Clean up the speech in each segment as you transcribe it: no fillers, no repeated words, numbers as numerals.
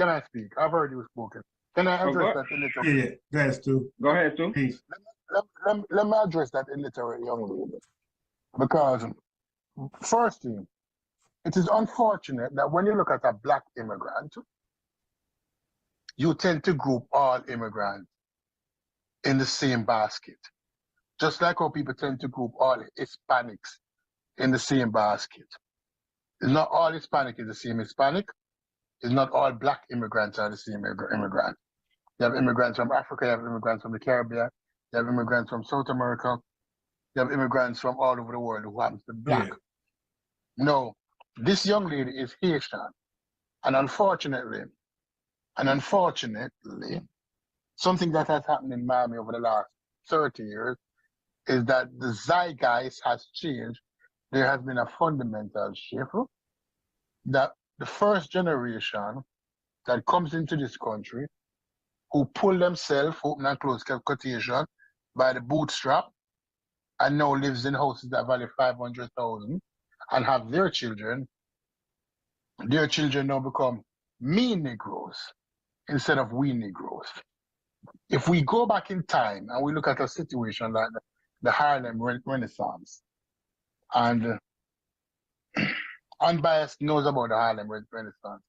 can I speak? I've heard you spoken. Can I address that illiterate? Yeah, go ahead, Stu. Go ahead, Stu. Peace. Let me address that illiterate young lady. Because, first thing, it is unfortunate that when you look at a black immigrant, you tend to group all immigrants in the same basket. Just like how people tend to group all Hispanics in the same basket. It's not all Hispanic is the same Hispanic. It's not all black immigrants are the same immigrant. You have immigrants from Africa, you have immigrants from the Caribbean, you have immigrants from South America, you have immigrants from all over the world who happens to be black. Yeah. No, this young lady is Haitian. And unfortunately, something that has happened in Miami over the last 30 years is that the zeitgeist has changed. There has been a fundamental shift that the first generation that comes into this country who pull themselves, open and close quotation, by the bootstrap and now lives in houses that value 500,000 and have their children now become me Negroes instead of we Negroes. If we go back in time and we look at a situation like the Harlem Renaissance, and unbiased knows about the Harlem Renaissance.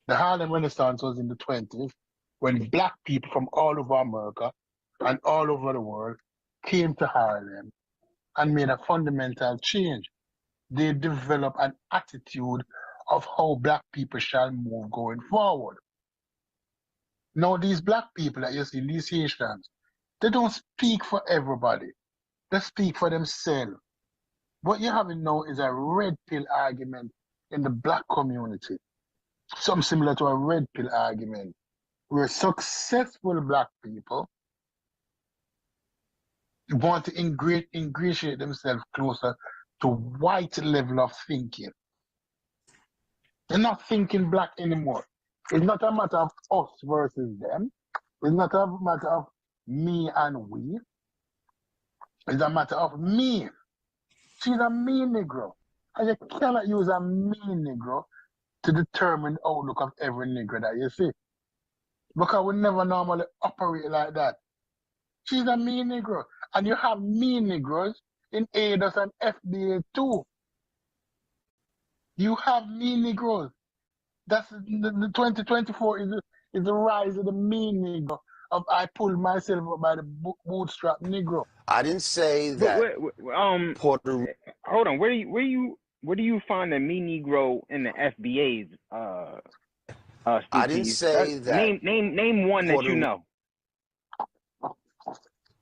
The Harlem Renaissance was in the 20s when black people from all over America and all over the world came to Harlem and made a fundamental change. They developed an attitude of how black people shall move going forward. Now, these black people that you see, these Haitians, they don't speak for everybody. They speak for themselves. What you're having now is a red pill argument in the black community. Something similar to a red pill argument, where successful black people want to ingratiate themselves closer to white level of thinking. They're not thinking black anymore. It's not a matter of us versus them. It's not a matter of me and we. It's a matter of me. She's a me Negro. And you cannot use a me Negro to determine the outlook of every Negro that you see. Because we never normally operate like that. She's a me Negro. And you have me Negroes in ADOS and FBA too. You have me Negroes. That's the 2024 is the rise of the me Negro. Of I pulled myself up by the bootstrap Negro. I didn't say that. Hold on. Where do you find the me Negro in the FBAs? I didn't say that. Name one that you know.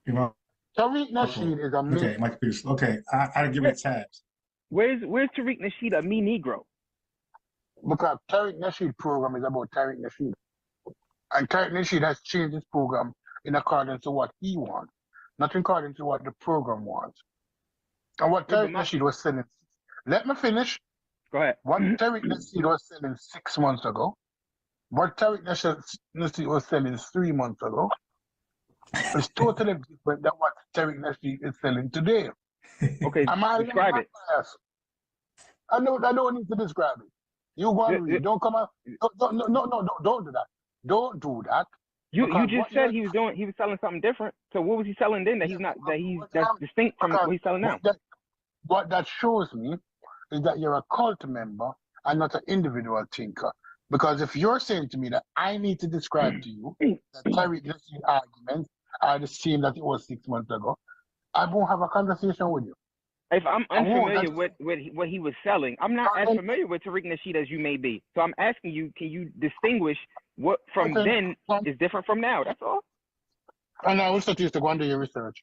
You know. Tariq Nasheed is a me. Okay, my computer's okay. I give it tabs. Where's Tariq Nasheed a me Negro? Because Tariq Nasheed program is about Tariq Nasheed. And Tariq Nasheed has changed his program in accordance to what he wants, not in accordance to what the program wants. And what Tariq Nasheed was selling, let me finish. Go ahead. What Tariq Nasheed was selling 6 months ago, what Tariq Nasheed was selling 3 months ago, is totally different than what Tariq Nasheed is selling today. Okay, describe it. I don't need to describe it. You go and read. Don't come out. No, don't do that. Don't do that. You just said he was selling something different. So what was he selling then that's distinct from what he's selling now? What that shows me is that you're a cult member and not an individual thinker. Because if you're saying to me that I need to describe to you that Tariq Nasheed arguments are the same that it was 6 months ago, I won't have a conversation with you. If I'm unfamiliar with what he was selling, I'm not as familiar with Tariq Nasheed as you may be. So I'm asking you, can you distinguish what from then is different from now? That's all. And I also used to go and do your research.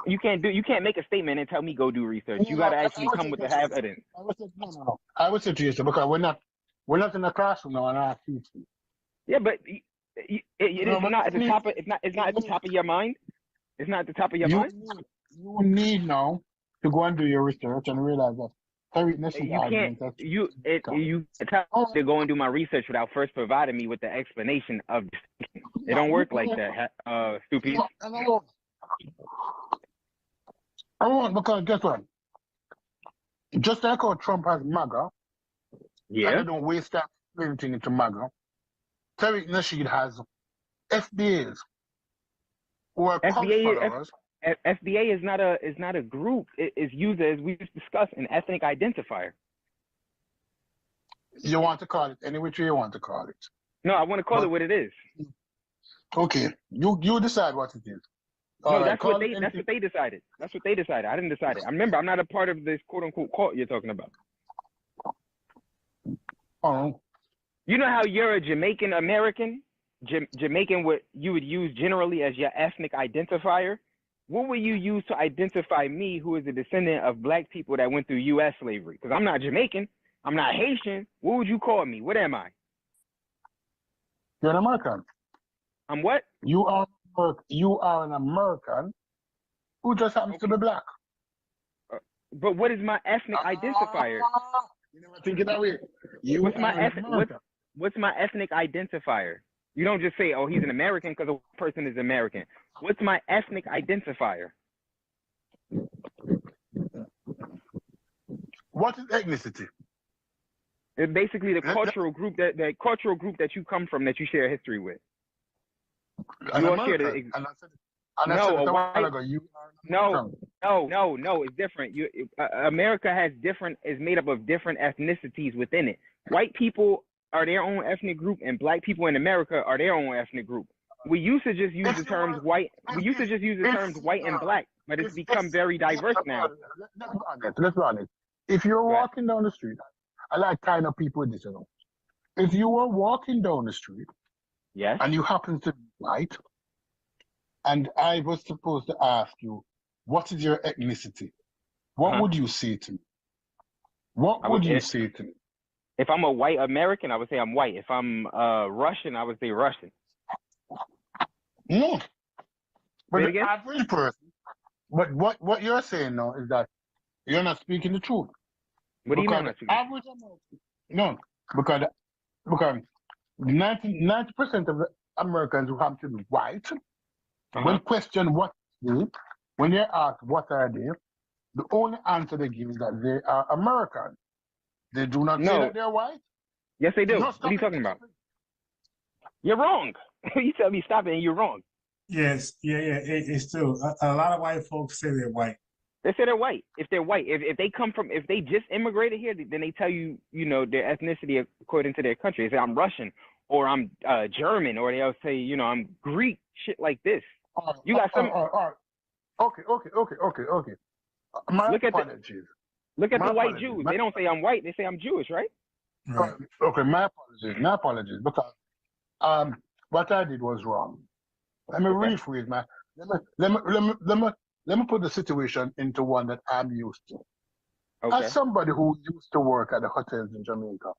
You can't make a statement and tell me go do research. You got to actually come with the evidence. No. I would say to you, because we're not in the classroom now and I teach you. Yeah, but it's not at the top. It's not at the top of your mind. It's not at the top of your mind. You need now to go and do your research and realize that Tariq Nasheed to go and do my research without first providing me with the explanation of it. Don't work like that, stupid. I won't, because guess what? Just like how Trump has MAGA, yeah, and they don't waste that. anything into MAGA. Tariq Nasheed has FBAs who are cult followers. FBA is not a group. It is used, as we just discussed, an ethnic identifier. You want to call it any which way you want to call it. No, I want to call it what it is. Okay, you decide what it is. No, that's what they decided. That's what they decided. I didn't decide it. I remember I'm not a part of this quote unquote cult you're talking about. Oh. You know how you're a Jamaican American? Jamaican, what you would use generally as your ethnic identifier? What would you use to identify me, who is a descendant of black people that went through U.S. slavery? Because I'm not Jamaican. I'm not Haitian. What would you call me? What am I? You're an American. I'm what? You are an American who just happens to be black. But what is my ethnic identifier? You never think it that way. What's my ethnic identifier? You don't just say, oh, he's an American because a person is American. What's my ethnic identifier? What is ethnicity? It's basically the cultural group that you come from, that you share history with. No, it's different. America is made up of different ethnicities within it. White people are their own ethnic group, and black people in America are their own ethnic group. We used to just use the terms white. We used to just use the terms white and black, but it's become very diverse now. Let's be honest. If you're walking down the street, I like kind of people with this, you know. If you were walking down the street, yes, and you happen to be white, and I was supposed to ask you, what is your ethnicity? What would you say to me? What would you say to me? If I'm a white American, I would say I'm white. If I'm Russian, I would say Russian. No. But the average person, but what you're saying now is that you're not speaking the truth. What do you mean? Average American, no, because 90% of the Americans who happen to be white, when questioned what they, when they're asked what are they, the only answer they give is that they are American. They do not say that they're white. Yes, they do. What are you talking about? You're wrong. You tell me stop it, and you're wrong. Yes, it's true. A lot of white folks say they're white. They say they're white. If they're white, if they come from, if they just immigrated here, then they tell you, you know, their ethnicity according to their country. They say I'm Russian, or I'm German, or they'll say, you know, I'm Greek, shit like this. You got some. Okay. My apologies. Look at the white Jews. They don't say I'm white. They say I'm Jewish, right? Right. Okay, my apologies. Because what I did was wrong. Let me rephrase my. Let me put the situation into one that I'm used to. Okay. As somebody who used to work at the hotels in Jamaica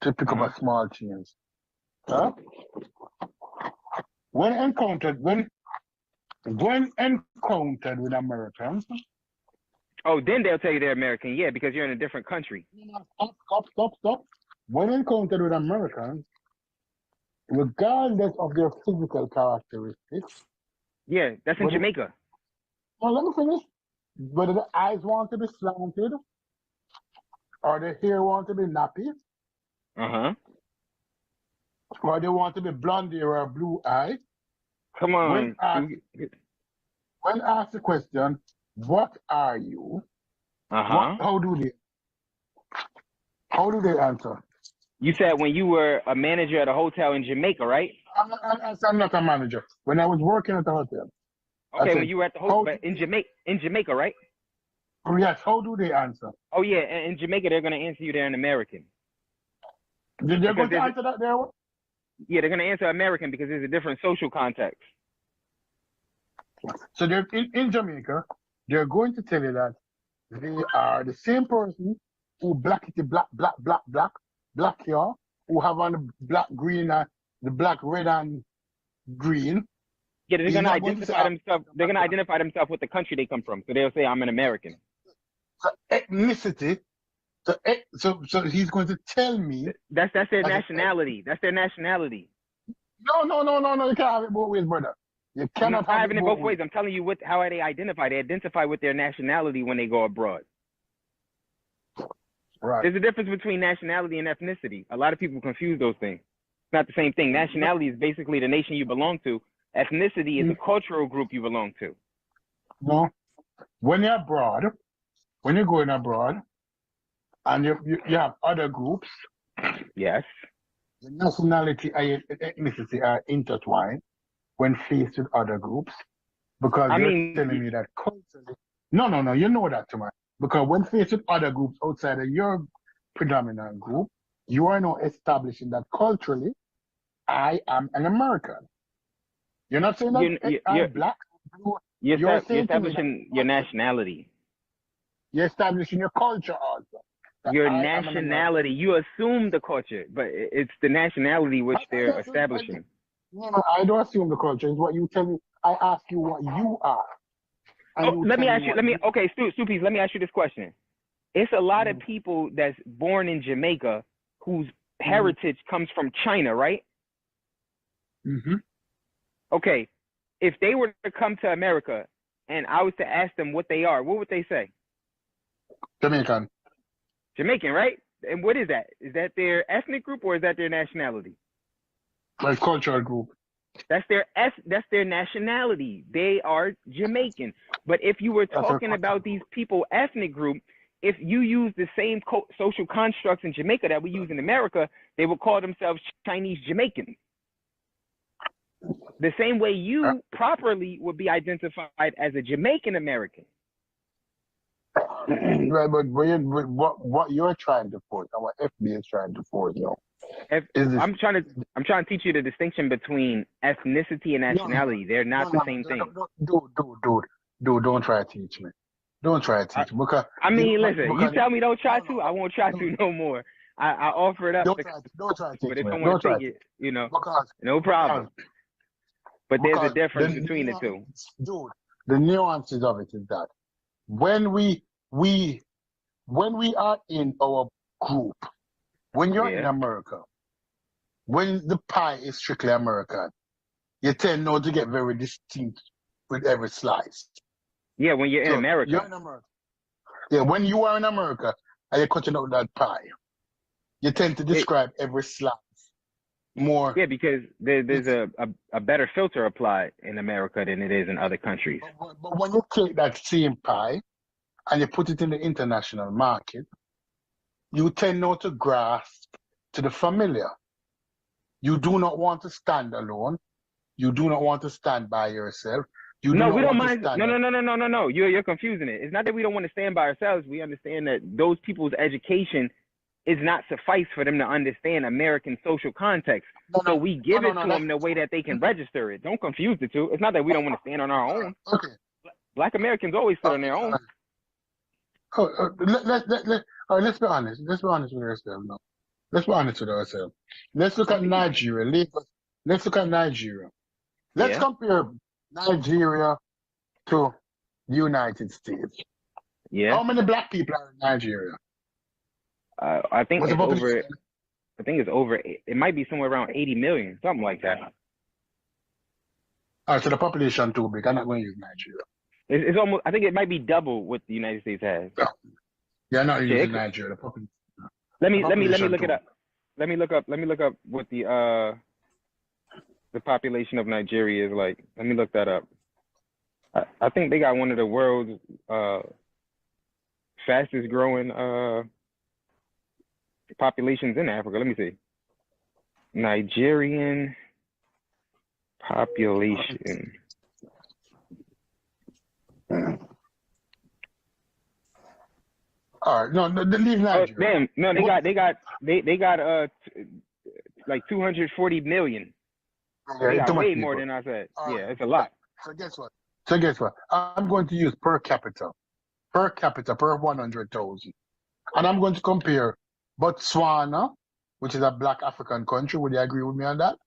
to pick up a small chains, when encountered with Americans. Oh, then they'll tell you they're American, yeah, because you're in a different country. Stop. When encountered with Americans, regardless of their physical characteristics. Yeah, that's in Jamaica. Well, let me finish. Whether the eyes want to be slanted or the hair want to be nappy. Or they want to be blonde hair or blue eye. Come on. When asked the question, what are you? How do they answer? You said when you were a manager at a hotel in Jamaica, right? I'm not a manager. When I was working at the hotel. Okay, when you were at the hotel in Jamaica, right? Yes. How do they answer? Oh yeah, in Jamaica they're gonna answer you they're an American. They're going to answer that there? Yeah, they're gonna answer American because there's a different social context. So they're in Jamaica, they're going to tell you that they are the same person who black here, who have on the black, green, the black, red, and green. Yeah, they're gonna identify themselves. They're gonna identify themselves with the country they come from. So they'll say, "I'm an American." So ethnicity. So he's going to tell me that's their nationality. That's their nationality. No. You can't have it both ways, brother. You cannot have it both ways. I'm telling you how they identify. They identify with their nationality when they go abroad. Right. There's a difference between nationality and ethnicity. A lot of people confuse those things. It's not the same thing. Nationality is basically the nation you belong to. Ethnicity is a cultural group you belong to. No. When you're abroad, when you're going abroad, and you have other groups. Yes. The nationality and ethnicity are intertwined when faced with other groups. Because you're telling me that culturally. No, you know that, too much. Because when faced with other groups outside of your predominant group, you are now establishing that culturally, I am an American. You're not saying that I'm black. You're establishing your nationality. You're establishing your culture also. Your nationality. You assume the culture, but it's the nationality which they're establishing. No, I don't assume the culture. It's what you tell me. I ask you what you are. Let me ask you. Okay, Stupies. Let me ask you this question. It's a lot of people that's born in Jamaica whose heritage comes from China, right? Mm-hmm. Okay, if they were to come to America and I was to ask them what they are, what would they say? Jamaican. Jamaican, right? And what is that? Is that their ethnic group or is that their nationality? Like cultural group. That's their nationality. They are Jamaican. But if you were talking about these people ethnic group, if you use the same social constructs in Jamaica that we use in America, they would call themselves Chinese Jamaican. The same way you properly would be identified as a Jamaican American. Right, but what you're trying to force and what FBA is trying to force, I'm trying to teach you the distinction between ethnicity and nationality. They're not the same thing. Dude, don't try to teach me. Don't try to teach me. Because listen, you tell me don't try to, I won't try to no more. I offer it up. Don't try to teach me. But if someone take it, no problem. But there's a difference between the two. Dude, the nuances of it is that when we are in our group, when you're in America, when the pie is strictly American, you tend not to get very distinct with every slice. Yeah, when you're in America. You're in America. Yeah, when you are in America and you're cutting out that pie, you tend to describe every slice more. Yeah, because there's a better filter applied in America than it is in other countries. But when you take that same pie and you put it in the international market, you tend not to grasp to the familiar. You do not want to stand alone. You do not want to stand by yourself. We don't mind. No. You're confusing it. It's not that we don't want to stand by ourselves. We understand that those people's education is not suffice for them to understand American social context. So we give it to them the way that they can register it. Don't confuse the two. It's not that we don't want to stand on our own. Okay. Black Americans always stood on their own. Let's be honest. Let's be honest with ourselves now. Let's be honest with ourselves. Let's look at Nigeria. Let's look at Nigeria. Let's compare Nigeria to the United States. Yeah. How many black people are in Nigeria? I think it's over. I think it's over. It might be somewhere around 80 million, something like that. All right, so the population too big. I'm not going to use Nigeria. It's almost. I think it might be double what the United States has. Yeah, not using Nigeria. The population. Let me look it up. Let me look up what the population of Nigeria is like. Let me look that up. I think they got one of the world's fastest growing populations in Africa. Let me see. Nigerian population. All right, no, leave Nigeria. No, they got like 240 million. They got way more than I said. Yeah, it's a lot. So guess what? I'm going to use per capita per 100,000, and I'm going to compare Botswana, which is a black African country. Would you agree with me on that?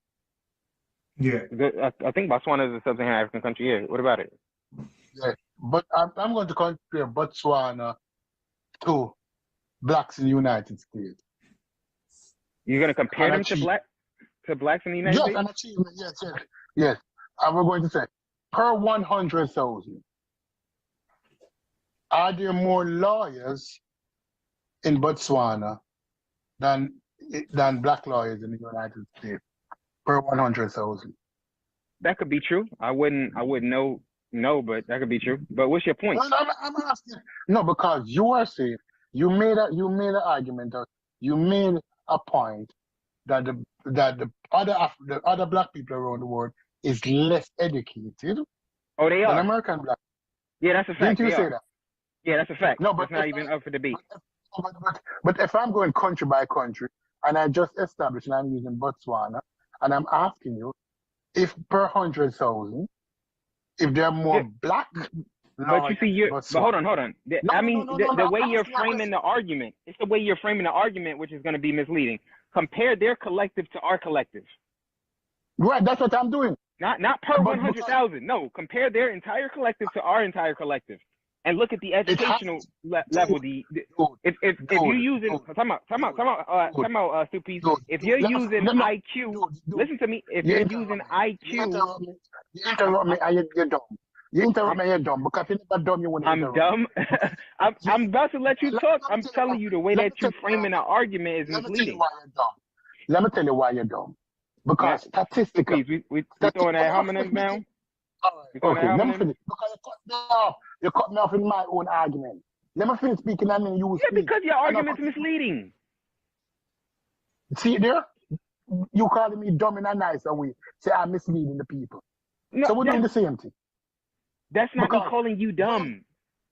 Yeah. I think Botswana is a sub-Saharan African country. Yeah. What about it? Yeah, but I'm going to compare Botswana to blacks in the United States. You're going to compare them to blacks in the United States? Yes, an achievement. Yes. And we're going to say per 100,000. Are there more lawyers in Botswana than black lawyers in the United States per 100,000. That could be true. I wouldn't know, but that could be true. But what's your point? Well, I'm asking. No, because you are saying you made an argument, or you made a point that the other black people around the world is less educated Oh, they than are. American black. Yeah, that's a fact. Didn't you say that? Yeah, that's a fact. No, but it's not even up for debate. But if I'm going country by country, and I just established, and I'm using Botswana, and I'm asking you, if per 100,000, if there are more black, but you see, but hold on. The way you're framing the argument, it's the way you're framing the argument, which is going to be misleading. Compare their collective to our collective. Right, that's what I'm doing. Not per 100,000. No, compare their entire collective to our entire collective, and look at the educational level. If you're using time out, Stupid. If you're using IQ, listen to me. If you're using IQ, you interrupt me, and you're dumb. You interrupt me, you're dumb, because you're not dumb. You want to I'm dumb. I'm about to let you talk. I'm telling you the way that you're framing the argument is misleading. Let me tell you why you're dumb. Because statistically, we throwing that homonyms down. Okay, let me finish. Because you cut me off in my own argument. Let me finish speaking, and then you will speak. Yeah, because your argument's misleading. See there? You calling me dumb in a nicer way. Say I'm misleading the people. No, so we're doing the same thing. That's not me calling you dumb.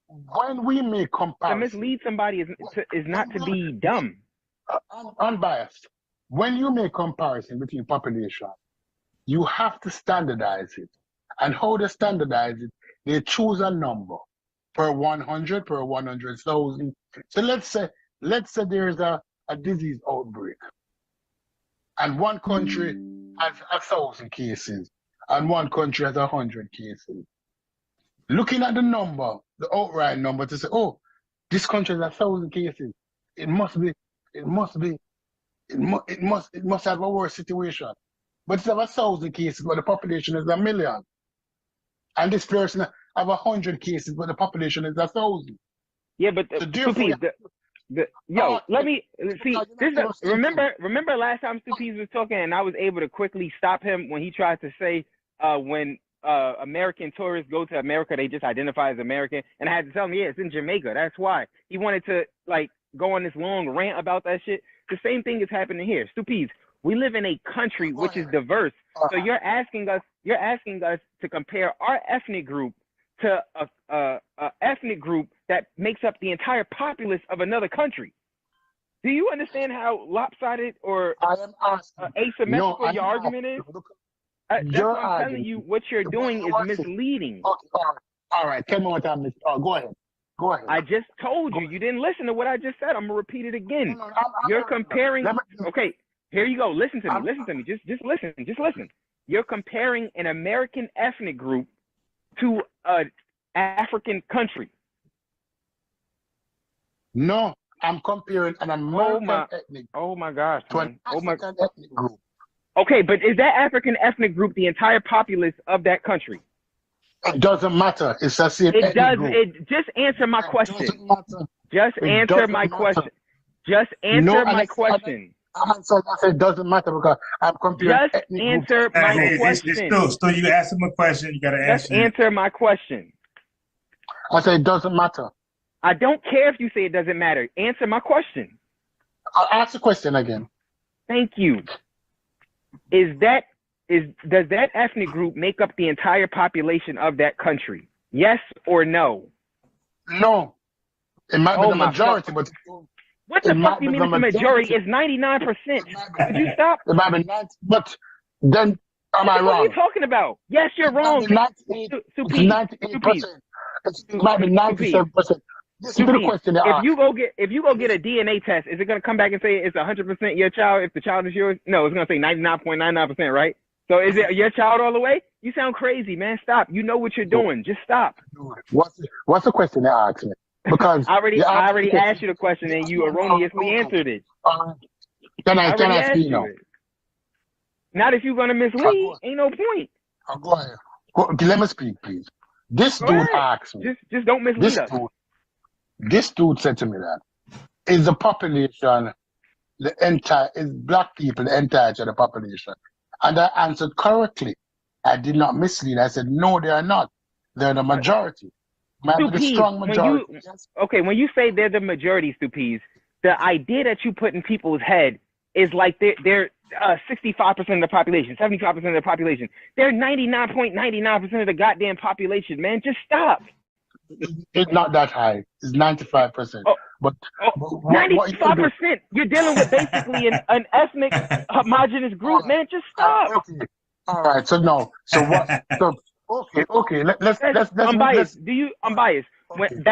When we make comparisons, to mislead somebody is not to be dumb. Unbiased. When you make comparison between population, you have to standardize it. And how they standardize it, they choose a number per 100, per 100,000. So let's say there's a disease outbreak, and one country has 1,000 cases, and one country has 100 cases. Looking at the number, the outright number, to say, oh, this country has 1,000 cases. It must have a worse situation. But it's have 1,000 cases, but the population is 1 million. And this person have 100 cases, but the population is 1,000. Yeah, but let me see. Remember last time Stupiz was talking, and I was able to quickly stop him when he tried to say when American tourists go to America, they just identify as American, and I had to tell him, yeah, it's in Jamaica. That's why he wanted to go on this long rant about that shit. The same thing is happening here. Stupiz, we live in a country which is diverse. So you're asking us to compare our ethnic group to a ethnic group that makes up the entire populace of another country. Do you understand how lopsided or asymmetrical your argument is? That's what I'm telling you. What you're doing is misleading. All right. Tell me what I'm missing. Go ahead. Go ahead. I just told you. You didn't listen to what I just said. I'm gonna repeat it again. You're comparing. Okay, here you go. Listen to me. Listen to me. Just listen. Just listen. You're comparing an American ethnic group to an African country. No, I'm comparing an American ethnic group. Oh my gosh. To an African ethnic group. Okay, but is that African ethnic group the entire populace of that country? It doesn't matter. It's the same ethnic group. Just answer my question. Just answer my question. Just answer my question. I said it doesn't matter because I'm comparing just answer my question. Still, you ask him a question. You got to answer. Just answer my question. I said it doesn't matter. I don't care if you say it doesn't matter. Answer my question. I'll ask the question again. Thank you. Does that ethnic group make up the entire population of that country? Yes or no? No. It might be the majority, but what the fuck do you mean the majority? It's 99%. Could you stop? It might be 90, but then am I wrong? What are you talking about? Yes, you're wrong. 98%. It might be 97%. This is the question if you go get a DNA test, is it gonna come back and say it's 100% your child if the child is yours? No, it's gonna say 99.99%, right? So is it your child all the way? You sound crazy, man. Stop. You know what you're doing. Just stop. What's the question they asked me? Because I already asked you the question and you erroneously answered it. Can I speak now? Not if you're gonna mislead. Ain't no point. Go ahead. Let me speak, please. This dude asked me. Just don't mislead us. This dude said to me that is the population is black people the entirety of the population? And I answered correctly. I did not mislead. I said, no, they are not. They're the majority. Might be the strong majority. When you say they're the majority, Stupiz, the idea that you put in people's head is like they're 65% of the population, 75% of the population. They're 99.99% of the goddamn population, man. Just stop. It's not that high. It's 95%. But 95%. You're dealing with basically an ethnic homogenous group, man. Just stop. Okay. All right. So no. So what? So okay. Let's unbiased. Unbiased. Okay. When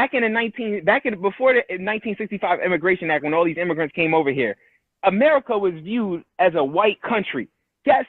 before the 1965 Immigration Act, when all these immigrants came over here, America was viewed as a white country. Guess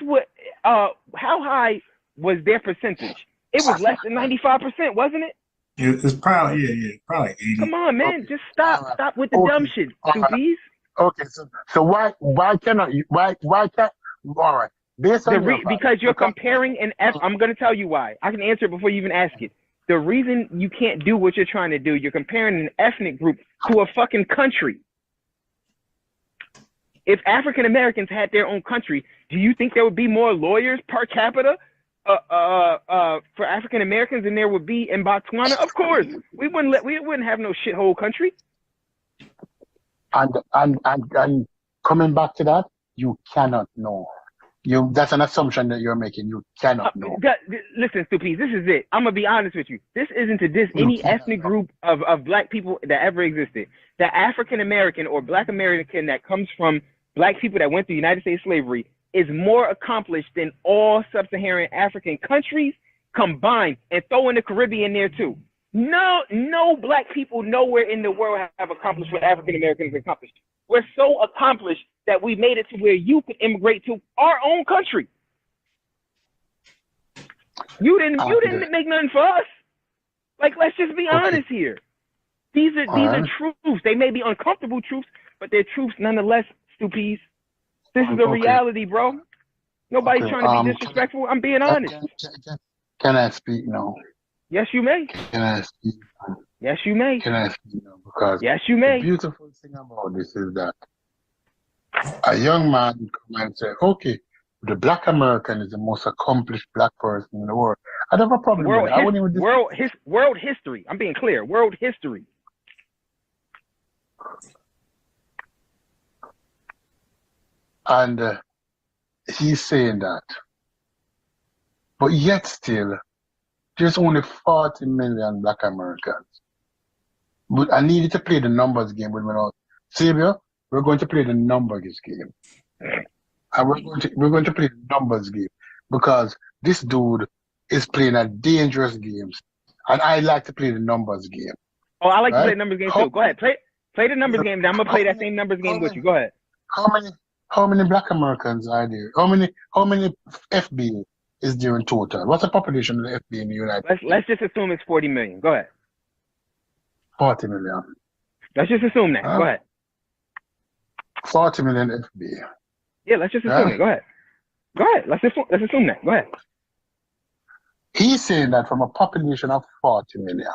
what? How high was their percentage? It was less than 95%, wasn't it? It's probably probably 80. Come on, man, okay. just stop. Right. Stop with the dumb shit, Stupiz. Okay, so why cannot you? Why can't? All right, based on because you're comparing an I'm going to tell you why. I can answer it before you even ask it. The reason you can't do what you're trying to do, you're comparing an ethnic group to a fucking country. If African Americans had their own country, do you think there would be more lawyers per capita for African Americans than there would be in Botswana? Of course, we wouldn't have no shithole country. And coming back to that, you cannot know. That's an assumption that you're making. You cannot know. Listen, Stupiz, this is it. I'm gonna be honest with you. This isn't to diss any ethnic group of black people that ever existed. The African American or Black American that comes from black people that went through United States slavery is more accomplished than all sub-Saharan African countries combined, and throw in the Caribbean there too. No black people nowhere in the world have accomplished what African Americans accomplished. We're so accomplished that we made it to where you could immigrate to our own country. You didn't make nothing for us. Like, let's just be honest here. These are truths. They may be uncomfortable truths, but they're truths nonetheless, Stupiz. This is a reality, bro. Nobody's trying to be disrespectful. I'm being honest. Can I speak now? Yes, you may. Can I speak? Yes, you may. Can I speak now? Because yes, you may. The beautiful thing about this is that a young man come and say, okay, the Black American is the most accomplished black person in the world. I don't have a problem with that. World history. I'm being clear. World history. And he's saying that. But yet still, there's only 40 million Black Americans. But I needed to play the numbers game with me now. Xavier, we're going to play the numbers game. And we're going to play the numbers game because this dude is playing a dangerous game. And I like to play the numbers game. Oh, I like to play the numbers game too. Go ahead. Play the numbers game. I'm gonna play that same numbers game with you. Go ahead. How many Black Americans are there? How many FBA is there in total? What's the population of the FBA in the United States? Let's just assume it's 40 million. Go ahead. 40 million. Let's just assume that. Go ahead. 40 million FBA. Yeah, let's just assume it. Go ahead. Go ahead. Let's assume that. Go ahead. He's saying that from a population of 40 million,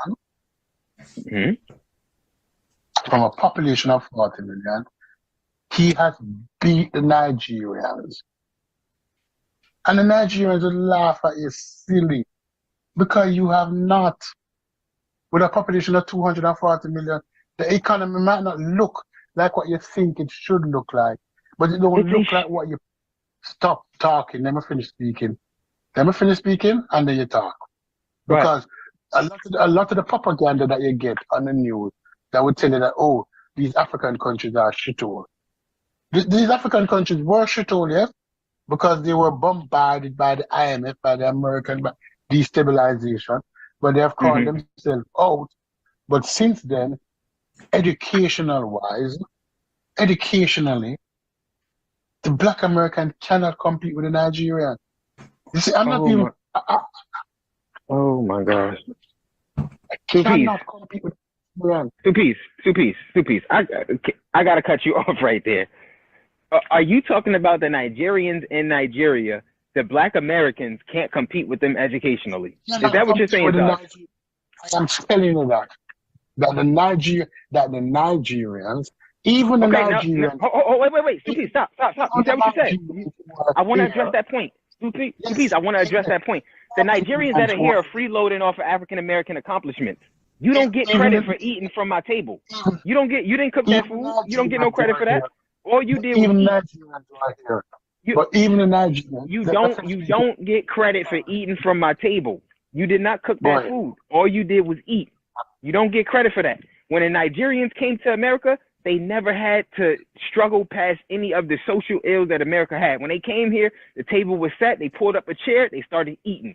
from a population of 40 million, he has beat the Nigerians. And the Nigerians would laugh at you silly because you have not, with a population of 240 million, the economy might not look like what you think it should look like, but it don't look like what you stop talking. Let me finish speaking. And then you talk. Because a lot of the propaganda that you get on the news that would tell you that, oh, these African countries are shithole. These African countries were shithole, yes, because they were bombarded by the IMF, by the American destabilization, but they have called themselves out. But since then, educationally, the Black American cannot compete with the Nigerian. You see, I'm not even. Oh my gosh. I cannot compete with the Nigerian. Two-piece. I gotta cut you off right there. Are you talking about the Nigerians in Nigeria? The Black Americans can't compete with them educationally. Is that what you're saying, Doc? I'm telling you that. that the Nigerians, even the Nigerians. Wait, Stupid, stop. You said what you said. I want to address that point. Stupid, I want to address that point. The Nigerians that are here are freeloading off of African American accomplishments. You don't get credit for eating from my table. You didn't cook that food. You don't get no credit for that. All you did was eat. But even the Nigerians, you don't get credit for eating from my table. You did not cook that food. All you did was eat. You don't get credit for that. When the Nigerians came to America, they never had to struggle past any of the social ills that America had. When they came here, the table was set. They pulled up a chair. They started eating.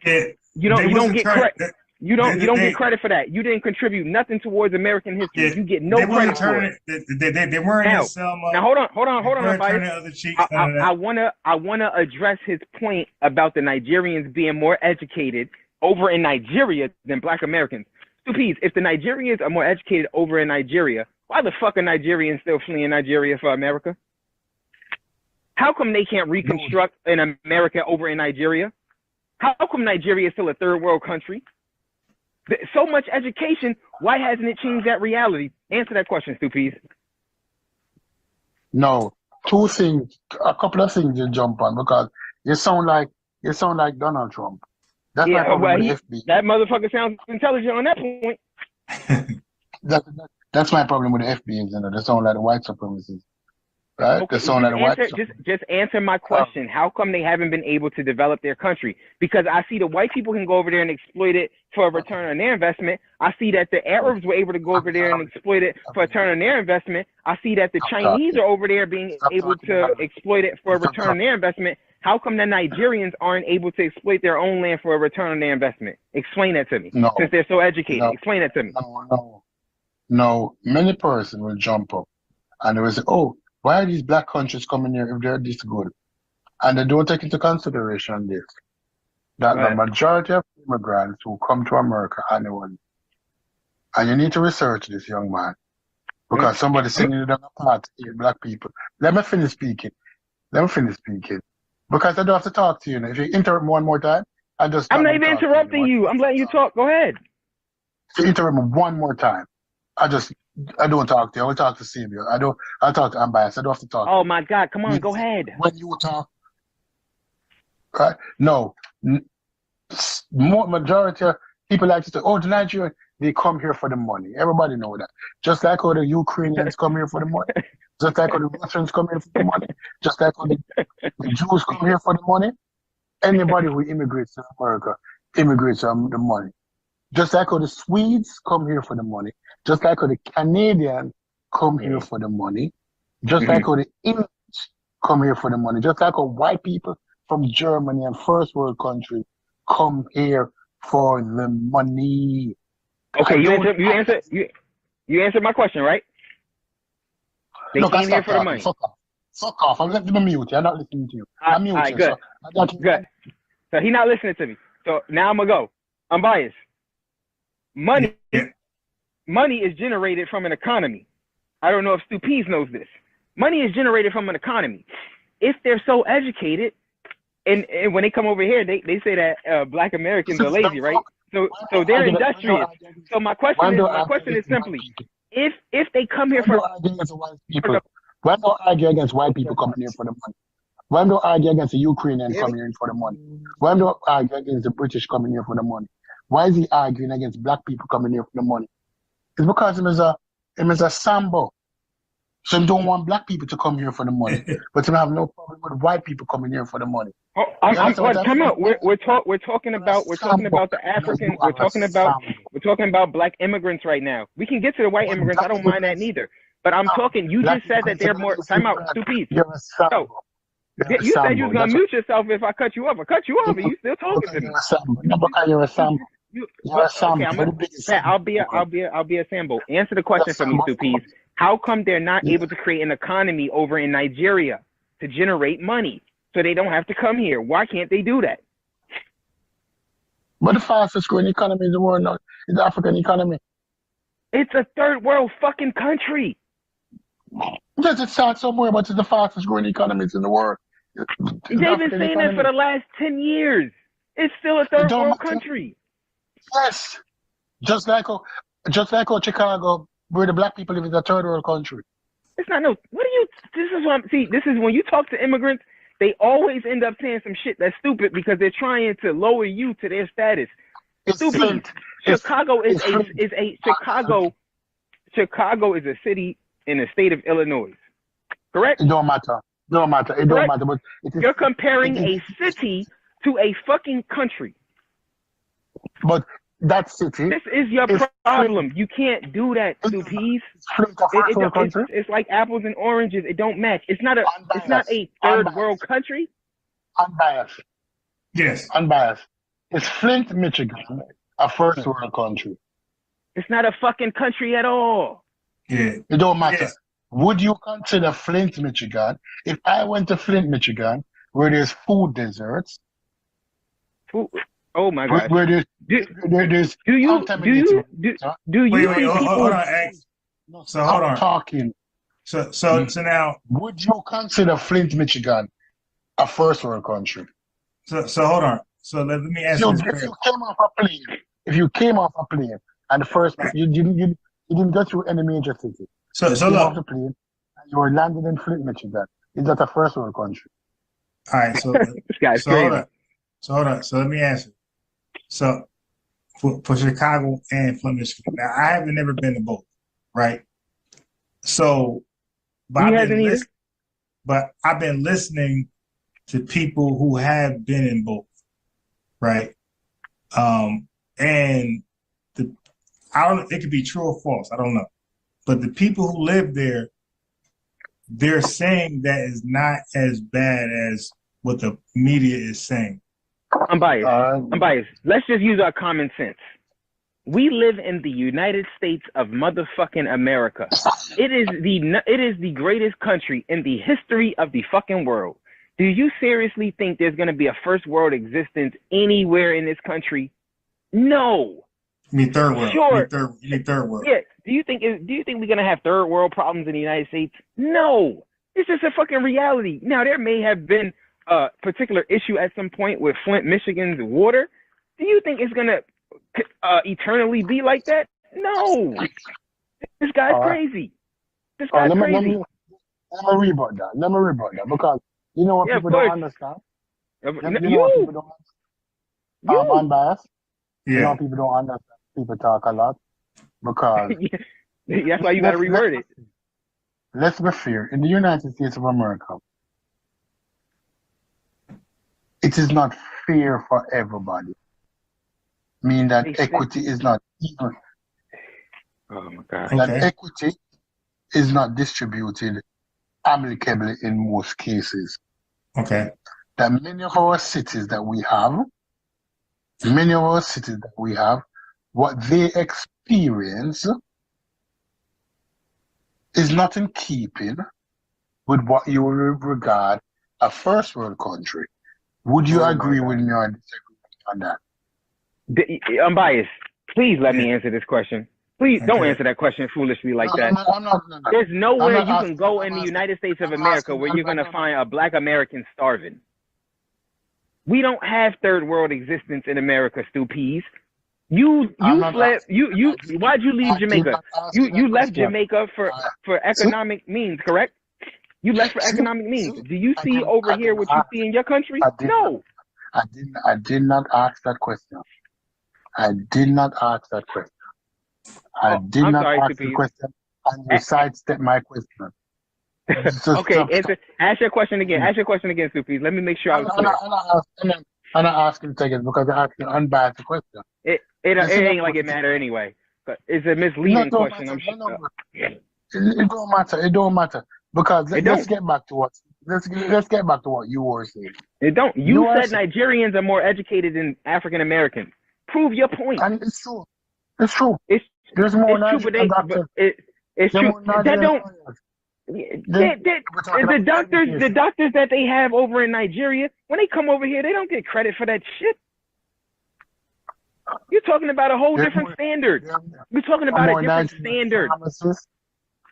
You don't get credit. You don't get credit for that. You didn't contribute nothing towards American history. You get no credit for it. They weren't in Selma. Now hold on, I wanna address his point about the Nigerians being more educated over in Nigeria than Black Americans. Stupid, if the Nigerians are more educated over in Nigeria, why the fuck are Nigerians still fleeing Nigeria for America? How come they can't reconstruct in America over in Nigeria? How come Nigeria is still a third world country? So much education, why hasn't it changed that reality? Answer that question, Stupid. No, a couple of things you jump on, because you sound like Donald Trump. That's my problem with the FBA. That motherfucker sounds intelligent on that point. That's my problem with the FBAs, they sound like the white supremacists. Right? Okay, just answer my question. How come they haven't been able to develop their country? Because I see the white people can go over there and exploit it for a return on their investment. I see that the Arabs were able to go over there and exploit it for a return on their investment. I see that the Chinese are over there being able to exploit it for a return on their investment. How come the Nigerians aren't able to exploit their own land for a return on their investment? Explain that to me. No, since they're so educated. Explain that to me. No. Many persons will jump up and they will say, oh, why are these black countries coming here if they're this good? And they don't take into consideration this, that the majority of immigrants who come to America annually, and you need to research this, young man, because somebody sitting in the part here, black people. Let me finish speaking. Because I don't have to talk to you. If you interrupt me one more time, I'm not even interrupting you. I'm letting you talk. Go ahead. If you interrupt me one more time, I don't talk to you. I will talk to Samuel. I'll talk to Unbiased. I don't have to talk. Oh my God, come on, go ahead. When you talk, right? No, majority of people like to say, oh, the Nigerians, they come here for the money. Everybody know that. Just like how the Ukrainians come here for the money. Just like how the Russians come here for the money. Just like how the Jews come here for the money. Anybody who immigrates to America immigrates for the money. Just like how the Swedes come here for the money. Just like how the Canadians come here for the money. Just like how the English come here for the money. Just like how white people from Germany and first world countries come here for the money. Okay, you answered my question, right? They came here for the money. Fuck off. I'm letting me mute you. I'm not listening to you. I'm mute you. Good. Good. So he's not listening to me. So now I'm going to go. I'm biased. Money is generated from an economy. I don't know if Stu Pease knows this. Money is generated from an economy. If they're so educated, and when they come over here, they say that Black Americans are lazy, right? So they're industrious. So my question is simply, if they come here for why don't argue against white people coming here for the money? Why don't argue against the Ukrainian coming here for the money? Why don't argue against the British coming here for the money? Why is he arguing against black people coming here for the money? It's because him is a Sambo. So he don't want black people to come here for the money, but he have no problem with white people coming here for the money. Come on. We're talking about the African. We're talking about black immigrants right now. We can get to the white immigrants. I don't mind that neither. But I'm talking. You just said that they're more. Time out. Stupid. You said you was gonna mute yourself if I cut you off. I cut you off, and you still talking to me. No, because you're a Sambo. I'll be a Sambo. Answer the question for me, Stupid. How come they're not able to create an economy over in Nigeria to generate money so they don't have to come here? Why can't they do that? But the fastest growing economy in the world now is the African economy. It's a third world fucking country. Yes, it starts somewhere, but it's the fastest growing economies in the world. They've been saying that for the last 10 years. It's still a third world country. Yes. Just like Just like how Chicago, where the black people live in a third world country. It's not no. What do you? This is what I'm. See, this is when you talk to immigrants, they always end up saying some shit that's stupid because they're trying to lower you to their status. Stupid. Chicago is a Chicago. Chicago is a city in the state of Illinois. Correct? It don't matter. It don't matter. It don't matter. But you're comparing a city to a fucking country. But that city. This is your problem. You can't do that, Stupies. It's like apples and oranges. It don't match. It's not a. It's not a third world country. Unbiased. Yes. Unbiased. It's Flint, Michigan, a first world country. It's not a fucking country at all. Yeah. It don't matter. Yes. Would you consider Flint, Michigan? If I went to Flint, Michigan, where there's food deserts. Food. Oh my God! Where there's do you see people? Hold on, so hold on. Talking. So now, would you consider Flint, Michigan, a first world country? So hold on. So let me ask you. If you came off a plane, and the first you didn't go through any major city. So you look, off the plane, and you were landed in Flint, Michigan. Is that a first world country? All right. So this guy's crazy. Hold on. So let me ask you. So for Chicago and Flint, Michigan. Now I haven't never been to both, right? So, but I've been listening to people who have been in both, right? And I don't. It could be true or false. I don't know. But the people who live there, they're saying that is not as bad as what the media is saying. I'm biased. Let's just use our common sense. We live in the United States of motherfucking America. It is the greatest country in the history of the fucking world. Do you seriously think there's going to be a first world existence anywhere in this country? No. You mean third world? Sure. You mean third world? Yeah. Do you think we're going to have third world problems in the United States? No. It's just a fucking reality. Now, there may have been a particular issue at some point with Flint, Michigan's water. Do you think it's going to eternally be like that? No. This guy's crazy. This guy's crazy. Let me rebut that because you know what people don't understand? You know what people don't understand? Unbiased. Yeah. You know people don't understand. People talk a lot because that's why you got to reword it. Let's be fair. In the United States of America, it is not fair for everybody. Meaning that equity is not even. Oh my God. That equity is not distributed amicably in most cases. Okay. That many of our cities that we have, what they experience is not in keeping with what you would regard a first world country. Would you agree with me or disagree on that? I'm biased. Please let me answer this question. Please don't answer that question foolishly like that. No. There's nowhere you can go in the United States of America where you're going to find a black American starving. We don't have third world existence in America, Stupies. Why'd you leave Jamaica? You left Jamaica for economic means, correct? You left for economic means. Do you see over here what you see in your country? No. I did not ask that question. I did not ask that question. I did not ask the question, and you sidestepped my question. Okay, ask your question again. Ask your question again, Stupies. Let me make sure I was clear. I'm not asking to take it because I asked an unbiased question. It ain't like it matter anyway. But it's a misleading question. I'm sure. It don't matter. It don't matter because let's get back to what you were saying. It don't. You said Nigerians are more educated than African Americans. Prove your point. And it's true. It's true. There's more Nigerian doctors. It's true. That don't. The doctors that they have over in Nigeria, when they come over here, they don't get credit for that shit. You're talking about a whole different standard. We're talking about a different standard.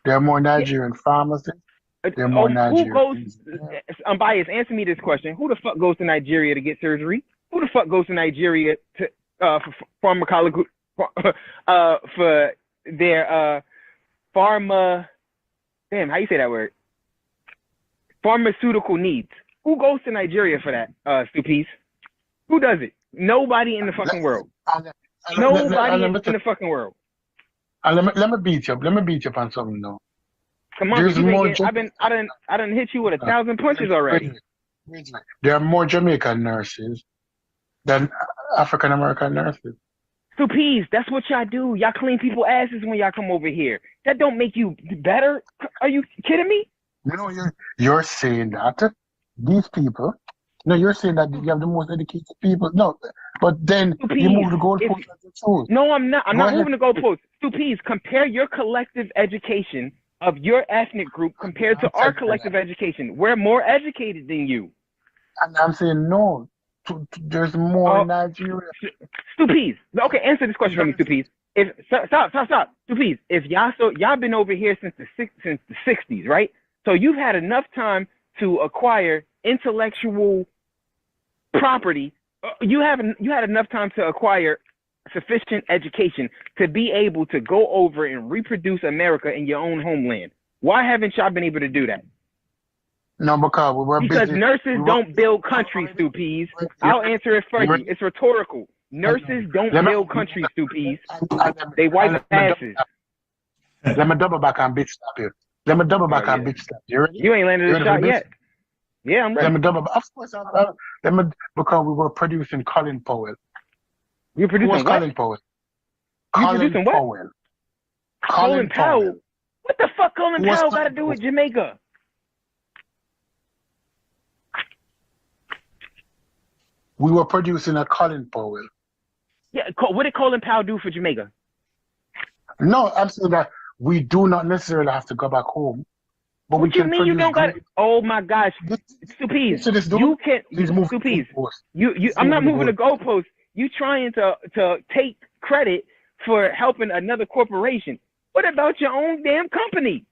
There are more Nigerian pharmacists. There are more Nigerian. I'm biased. Answer me this question: who the fuck goes to Nigeria to get surgery? Who the fuck goes to Nigeria to for pharmacology for their how you say that word? Pharmaceutical needs. Who goes to Nigeria for that, Stupies? Who does it? Nobody in the fucking world. Nobody in the fucking world. Let me beat you up. Let me beat you up on something now. Come on, I done hit you with 1,000 punches already. There are more Jamaican nurses than African American nurses. Stupies, that's what y'all do. Y'all clean people's asses when y'all come over here. That don't make you better. Are you kidding me? You know, you're saying that these people. No, you're saying that you have the most educated people. No, but then Stupies, you move the goalposts as you choose. No, I'm not. I'm not moving the goalposts. Stupies, compare your collective education of your ethnic group compared to our collective education. We're more educated than you. And I'm saying no. There's more in Nigeria. Stupies. Okay, answer this question for me, Stupies. Stop. Stupies. If y'all been over here since the 60s, right? So you've had enough time to acquire intellectual property. You had enough time to acquire sufficient education to be able to go over and reproduce America in your own homeland. Why haven't y'all been able to do that? No, because nurses don't build countries, Stupies. I'll answer it for you. It's rhetorical. Nurses don't build countries, Stupies. They wipe asses. Let me double back and bitch slap you. Bitch slap you. You ain't landed a shot yet. Yeah, I'm ready. Let me double back. Of course, because we were producing Colin Pow. You're producing what? Colin Pow. You producing what? Colin Pow. What the fuck Colin Pow got to do with Jamaica? We were producing a Colin Powell. Yeah, what did Colin Pow do for Jamaica? No, I'm saying that we do not necessarily have to go back home. But what you mean you don't got? Oh my gosh, Stupies, you can't. Stupies, I'm not moving the goalposts. You trying to take credit for helping another corporation. What about your own damn company?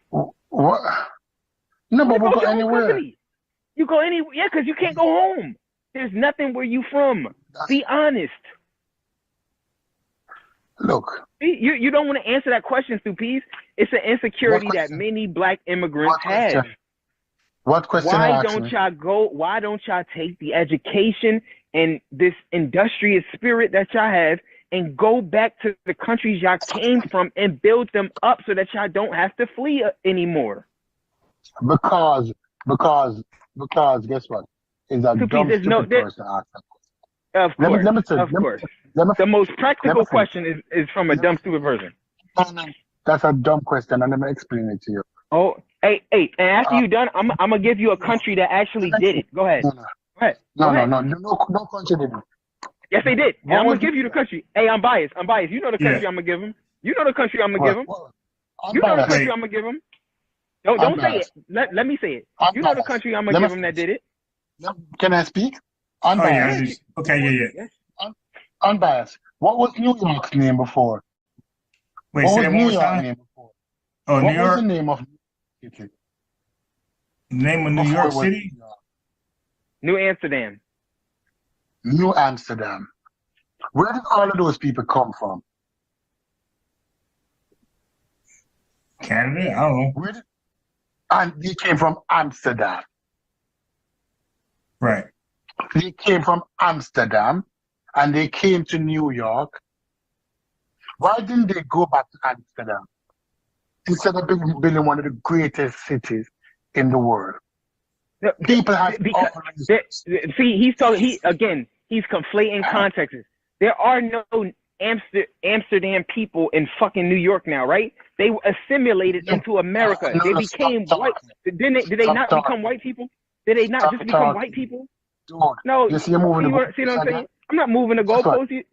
What? No, but we'll go anywhere. You go anywhere, yeah, because you can't go home. There's nothing where you from. Be honest. Look. You don't want to answer that question, Stupies. It's an insecurity that many black immigrants have. What question? Why don't y'all take the education and this industrious spirit that y'all have and go back to the countries y'all came from and build them up so that y'all don't have to flee anymore? Because guess what? Is a dumb, stupid person ask that question. Of course. The most practical question is from a dumb, stupid person. No. That's a dumb question, and let me explain it to you. Oh, hey, and after you're done, I'm gonna give you a country that actually did it. Go ahead. No, country did it. Yes, they did. And I'm gonna give you the country. Hey, I'm biased. You know the country I'm gonna give them. You know the country I'm gonna give them. You know the country I'm gonna give them. Don't say it. Let me say it. You know the country I'm gonna give them that did it. Can I speak? Unbiased. Yeah. Unbiased. What was New York's name before? Wait, say that one more time. Oh, New York. What was the name of New York City? The name of New York City? New Amsterdam. New Amsterdam. Where did all of those people come from? Canada? I don't know. And they came from Amsterdam. Right. They came from Amsterdam and they came to New York. Why didn't they go back to Amsterdam instead of building one of the greatest cities in the world? People have he's conflating contexts. There are no Amsterdam people in fucking New York now, right? They assimilated into America. They became white. Did they not become white people? Did they not just become white people? No. You see what I'm saying? I'm not moving the goalposts.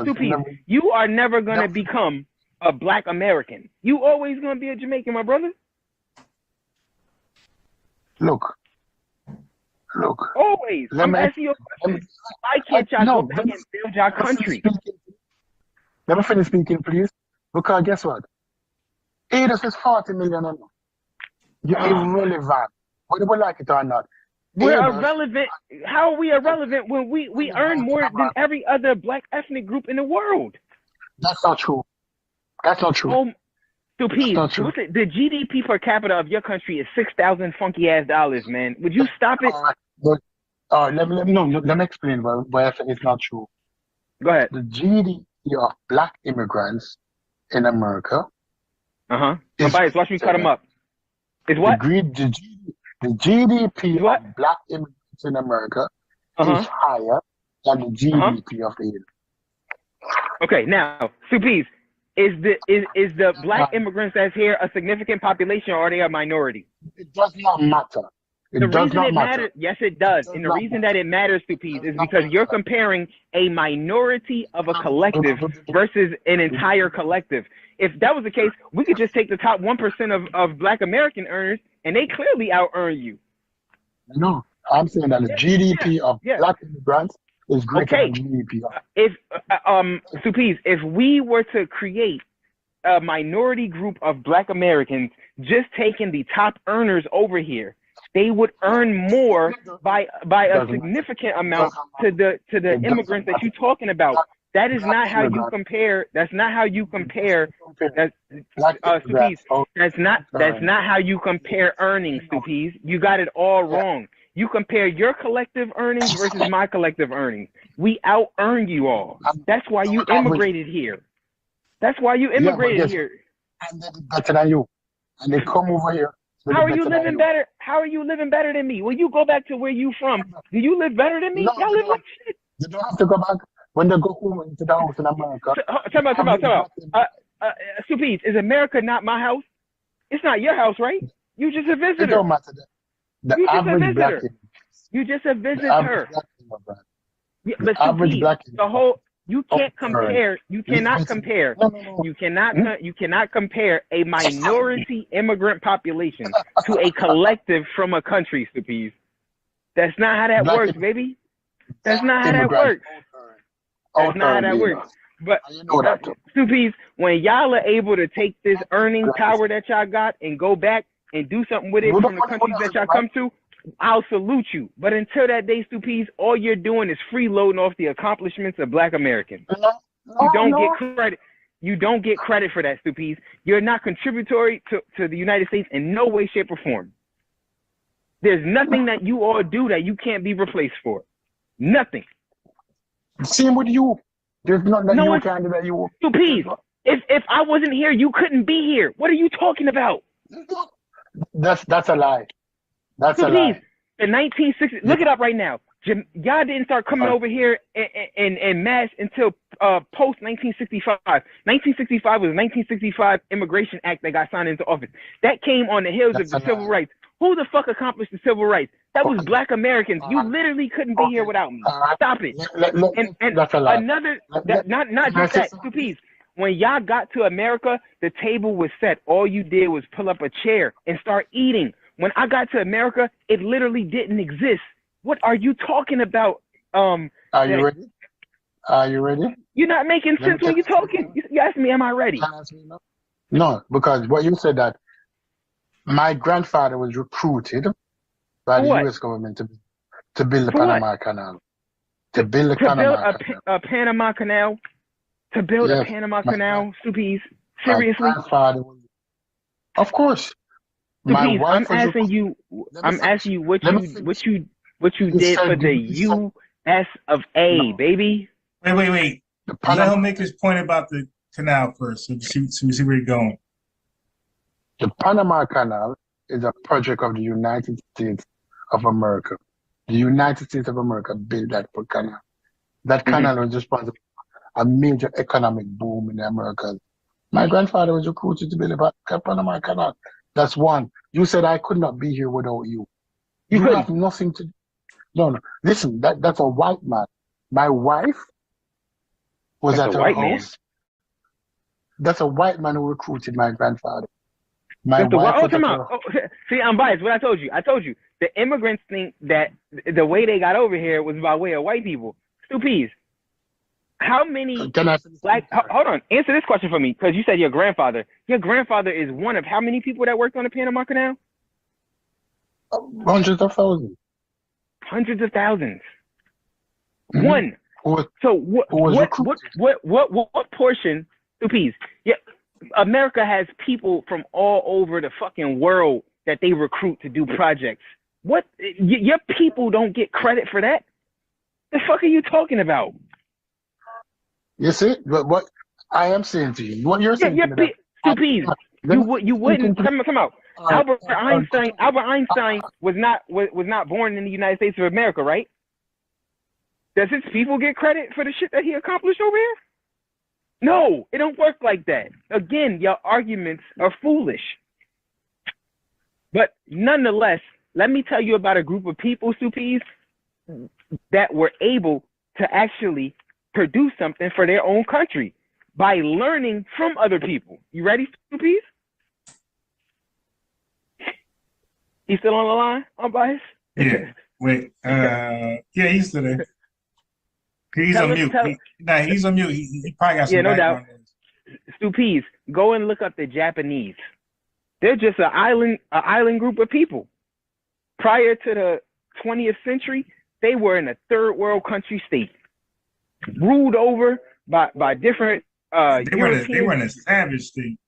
Stupid. You are never gonna become a black American. You always gonna be a Jamaican, my brother. Look. Always. I'm asking you a question. Why can't y'all go back and build your country? Let me finish speaking, please. Because guess what? ADOS is 40 million. You're irrelevant. Whether we like it or not. We're irrelevant. How are we irrelevant when we earn more than every other black ethnic group in the world? That's not true. That's not true. Oh, the GDP per capita of your country is $6,000 funky ass dollars, man. Would you stop it? Let me explain why I say it's not true. Go ahead. The GDP of black immigrants in America. Bias, watch me cut them up. Is what? The GDP of black immigrants in America is higher than the GDP of the United. Okay, now, Suppies, is the black immigrants that's here a significant population, or are they a minority? It does not matter. The reason it matters, yes, it does. And the reason that it matters, Suppies, is because you're comparing a minority of a collective versus an entire collective. If that was the case, we could just take the top 1% of black American earners, and they clearly out-earn you. No, I'm saying that the GDP of black immigrants is greater than GDP. Suppies, if we were to create a minority group of black Americans, just taking the top earners over here, they would earn more by a significant amount to the immigrants that you're talking about. That is not how you compare. That's not how you compare. That's not how you compare earnings, Suppies. You got it all wrong. You compare your collective earnings versus my collective earnings. We out-earn you all. That's why you immigrated here. That's why you immigrated here. And they did better than you. And they come over here. How are you living better? How are you living better than me? When you go back to where you from, do you live better than me? No, y'all live like shit. They don't have to go back. When they go home into the house in America. Time out. Suppies, is America not my house? It's not your house, right? You just a visitor. It don't matter. The average black you just a visitor. But Suppies, the whole you can't compare. You cannot compare. You cannot compare a minority immigrant population to a collective from a country, Suppies. That's not how that works, baby. That's not how that works. That's not how that works. But Suppies, when y'all are able to take this earning power that y'all got and go back and do something with it from the countries that y'all come to, I'll salute you. But until that day, Suppies, all you're doing is freeloading off the accomplishments of black Americans. You don't get credit. You don't get credit for that, Suppies. You're not contributory to the United States in no way, shape, or form. There's nothing that you all do that you can't be replaced for. Nothing. Same with you. There's nothing that you can do that you. Suppies, if I wasn't here, you couldn't be here. What are you talking about? That's a lie. That's a lie. The 1960s. Look it up right now. Y'all didn't start coming over here in mass until post 1965. 1965 was the 1965 Immigration Act that got signed into office. That came on the heels of the civil rights. Who the fuck accomplished the civil rights? That was black Americans. You literally couldn't be here without me. Stop it. And that's a lie. Not just that. Suppies. When y'all got to America, the table was set. All you did was pull up a chair and start eating. When I got to America, it literally didn't exist. What are you talking about? Are you ready? Are you ready? You're not making sense when you're talking. You asked me, am I ready? No, because what you said that my grandfather was recruited by the U.S. government to build the Panama Canal. To build the Panama Canal. A Panama Canal? To build a Panama Canal, Suppies? Seriously? Of course. Suppies, I'm asking you what you did for the U.S. of A, baby. Wait. Let him make his point about the canal first, so we see where he's going. The Panama Canal is a project of the United States of America. The United States of America built that canal. That canal was responsible for a major economic boom in the Americas. My grandfather was recruited to build the Panama Canal. That's one. You said I could not be here without you. You have nothing to do. No. Listen, that's a white man. My wife was at her house. That's a white man who recruited my grandfather. See, I'm biased. What I told you. The immigrants think that the way they got over here was by way of white people. Suppies. How many hold on, answer this question for me, because you said your grandfather. Your grandfather is one of how many people that worked on the Panama Canal? Hundreds of thousands. Hundreds of thousands. One. So what portion, Supees? Yeah, America has people from all over the fucking world that they recruit to do projects. What your people don't get credit for that? The fuck are you talking about? You see, what I am saying to you, what you're saying to me, Supees, you wouldn't come out. Albert Einstein was not born in the United States of America, right? Does his people get credit for the shit that he accomplished over here? No, it don't work like that. Again, your arguments are foolish. But nonetheless, let me tell you about a group of people, Supees, that were able to actually produce something for their own country by learning from other people. You ready, Supees? He's still on the line, unbiased? Yeah. Wait. Yeah, he's still there. He's on mute. He's on mute. He probably got some background. Supees, go and look up the Japanese. They're just an island group of people. Prior to the 20th century, they were in a third world country state, ruled over by different Europeans. They were in a savage state.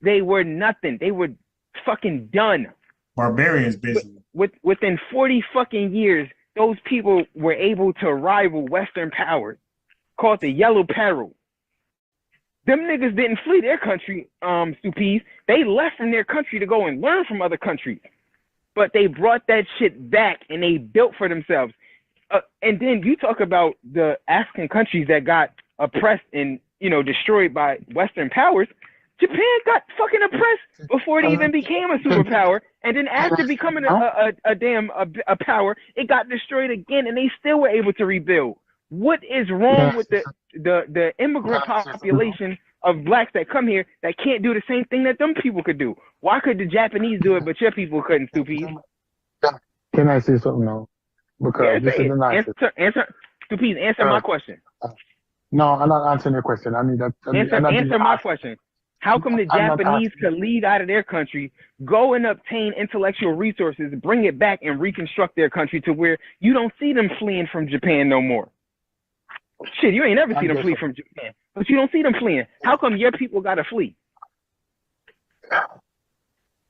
They were nothing. They were fucking done. Barbarians, basically. Within 40 fucking years, those people were able to rival Western powers, called the Yellow Peril. Them niggas didn't flee their country, Supees. They left from their country to go and learn from other countries. But they brought that shit back and they built for themselves. And then you talk about the African countries that got oppressed and, destroyed by Western powers. Japan got fucking oppressed before it even became a superpower. And then after becoming a power, it got destroyed again and they still were able to rebuild. What is wrong with the immigrant population of blacks that come here that can't do the same thing that them people could do? Why could the Japanese do it, but your people couldn't, Supees? Can I say something now? Because this is the nicest. Supees, answer my question. No, I'm not answering your question. I need that. Answer my question. How come the Japanese could leave out of their country, go and obtain intellectual resources, bring it back and reconstruct their country to where you don't see them fleeing from Japan no more? Shit, you ain't never seen them flee from Japan, but you don't see them fleeing. How come your people gotta flee?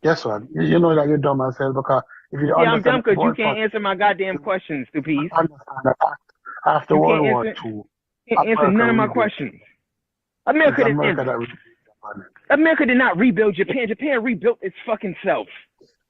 Guess what? You know that you're dumb as hell because if you I'm dumb because you can't answer my goddamn questions, Supees. After World War II, you can't answer none of my questions. America did not rebuild Japan. Japan rebuilt its fucking self.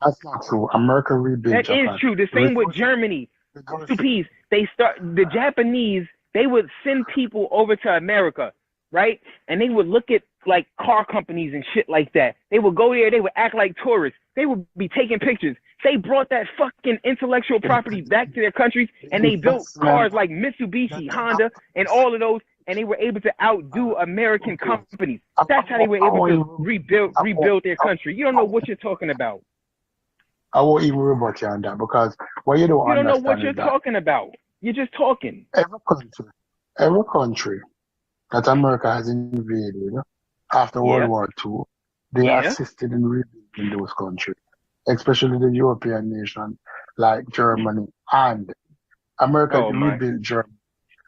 That's not true. America rebuilt Japan. That is true. The same with Germany. Supees, the Japanese, they would send people over to America, right? And they would look at like car companies and shit like that. They would go there, they would act like tourists. They would be taking pictures. They brought that fucking intellectual property back to their countries and they built cars like Mitsubishi, Honda, and all of those, and they were able to outdo American companies. That's how they were able to rebuild their country. You don't know what you're talking about. I won't even rebut you on that because what you don't know what you're talking about. You're just talking. Every country that America has invaded after World War II, they assisted in rebuilding those countries, especially the European nation like Germany, and America rebuilt Germany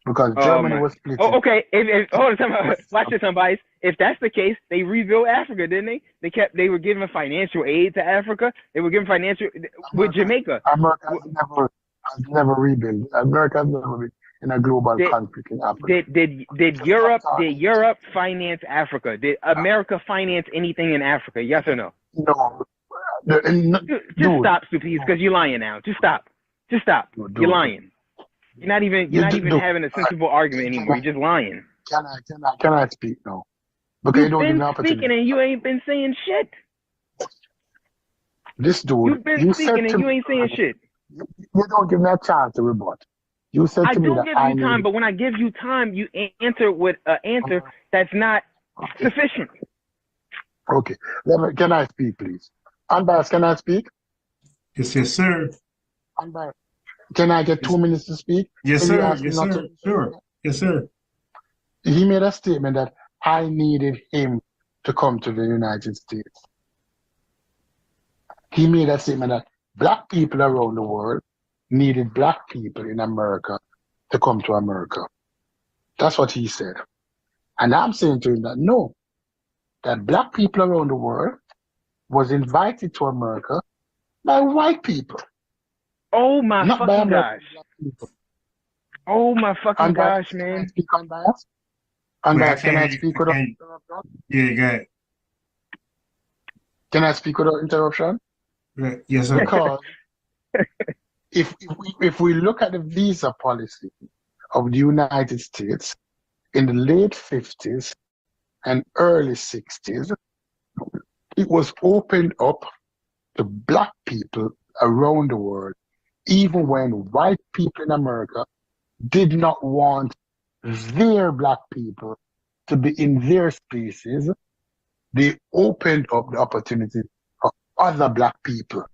because Germany was split. Oh, okay. Hold on, watch this, unbiased. If that's the case, they rebuilt Africa, didn't they? They were giving financial aid to Africa. They were giving financial with Jamaica. America has never rebuilt. America has never been in a global conflict in Africa. Did Europe finance Africa? Did America finance anything in Africa? Yes or no? No. Just stop, Supees, because you're lying now. Just stop. You're lying. You're not even having a sensible argument anymore. You're just lying. Can I speak now? Because you've been speaking and you ain't been saying shit. This dude, you've been speaking and you ain't saying shit. You don't give me a chance to rebut. You said to me that I don't give you time, but when I give you time, you answer with an answer that's not sufficient. Okay. Can I speak, please? Unbiased, can I speak? Yes, sir. Unbiased. Can I get 2 minutes to speak? Yes, sir. Yes, sir. Sure. Yes, sir. He made a statement that I needed him to come to the United States. He made a statement that black people around the world needed black people in America to come to America. That's what he said. And I'm saying to him that no, that black people around the world was invited to America by white people. Oh my not fucking by gosh. Oh my fucking gosh, man. Can I speak on bias? Can I speak without interruption? Yeah, go ahead. Can I speak without interruption? Yes, sir. Because if we look at the visa policy of the United States in the late 50s and early 60s, it was opened up to black people around the world, even when white people in America did not want their black people to be in their spaces. They opened up the opportunity for other black people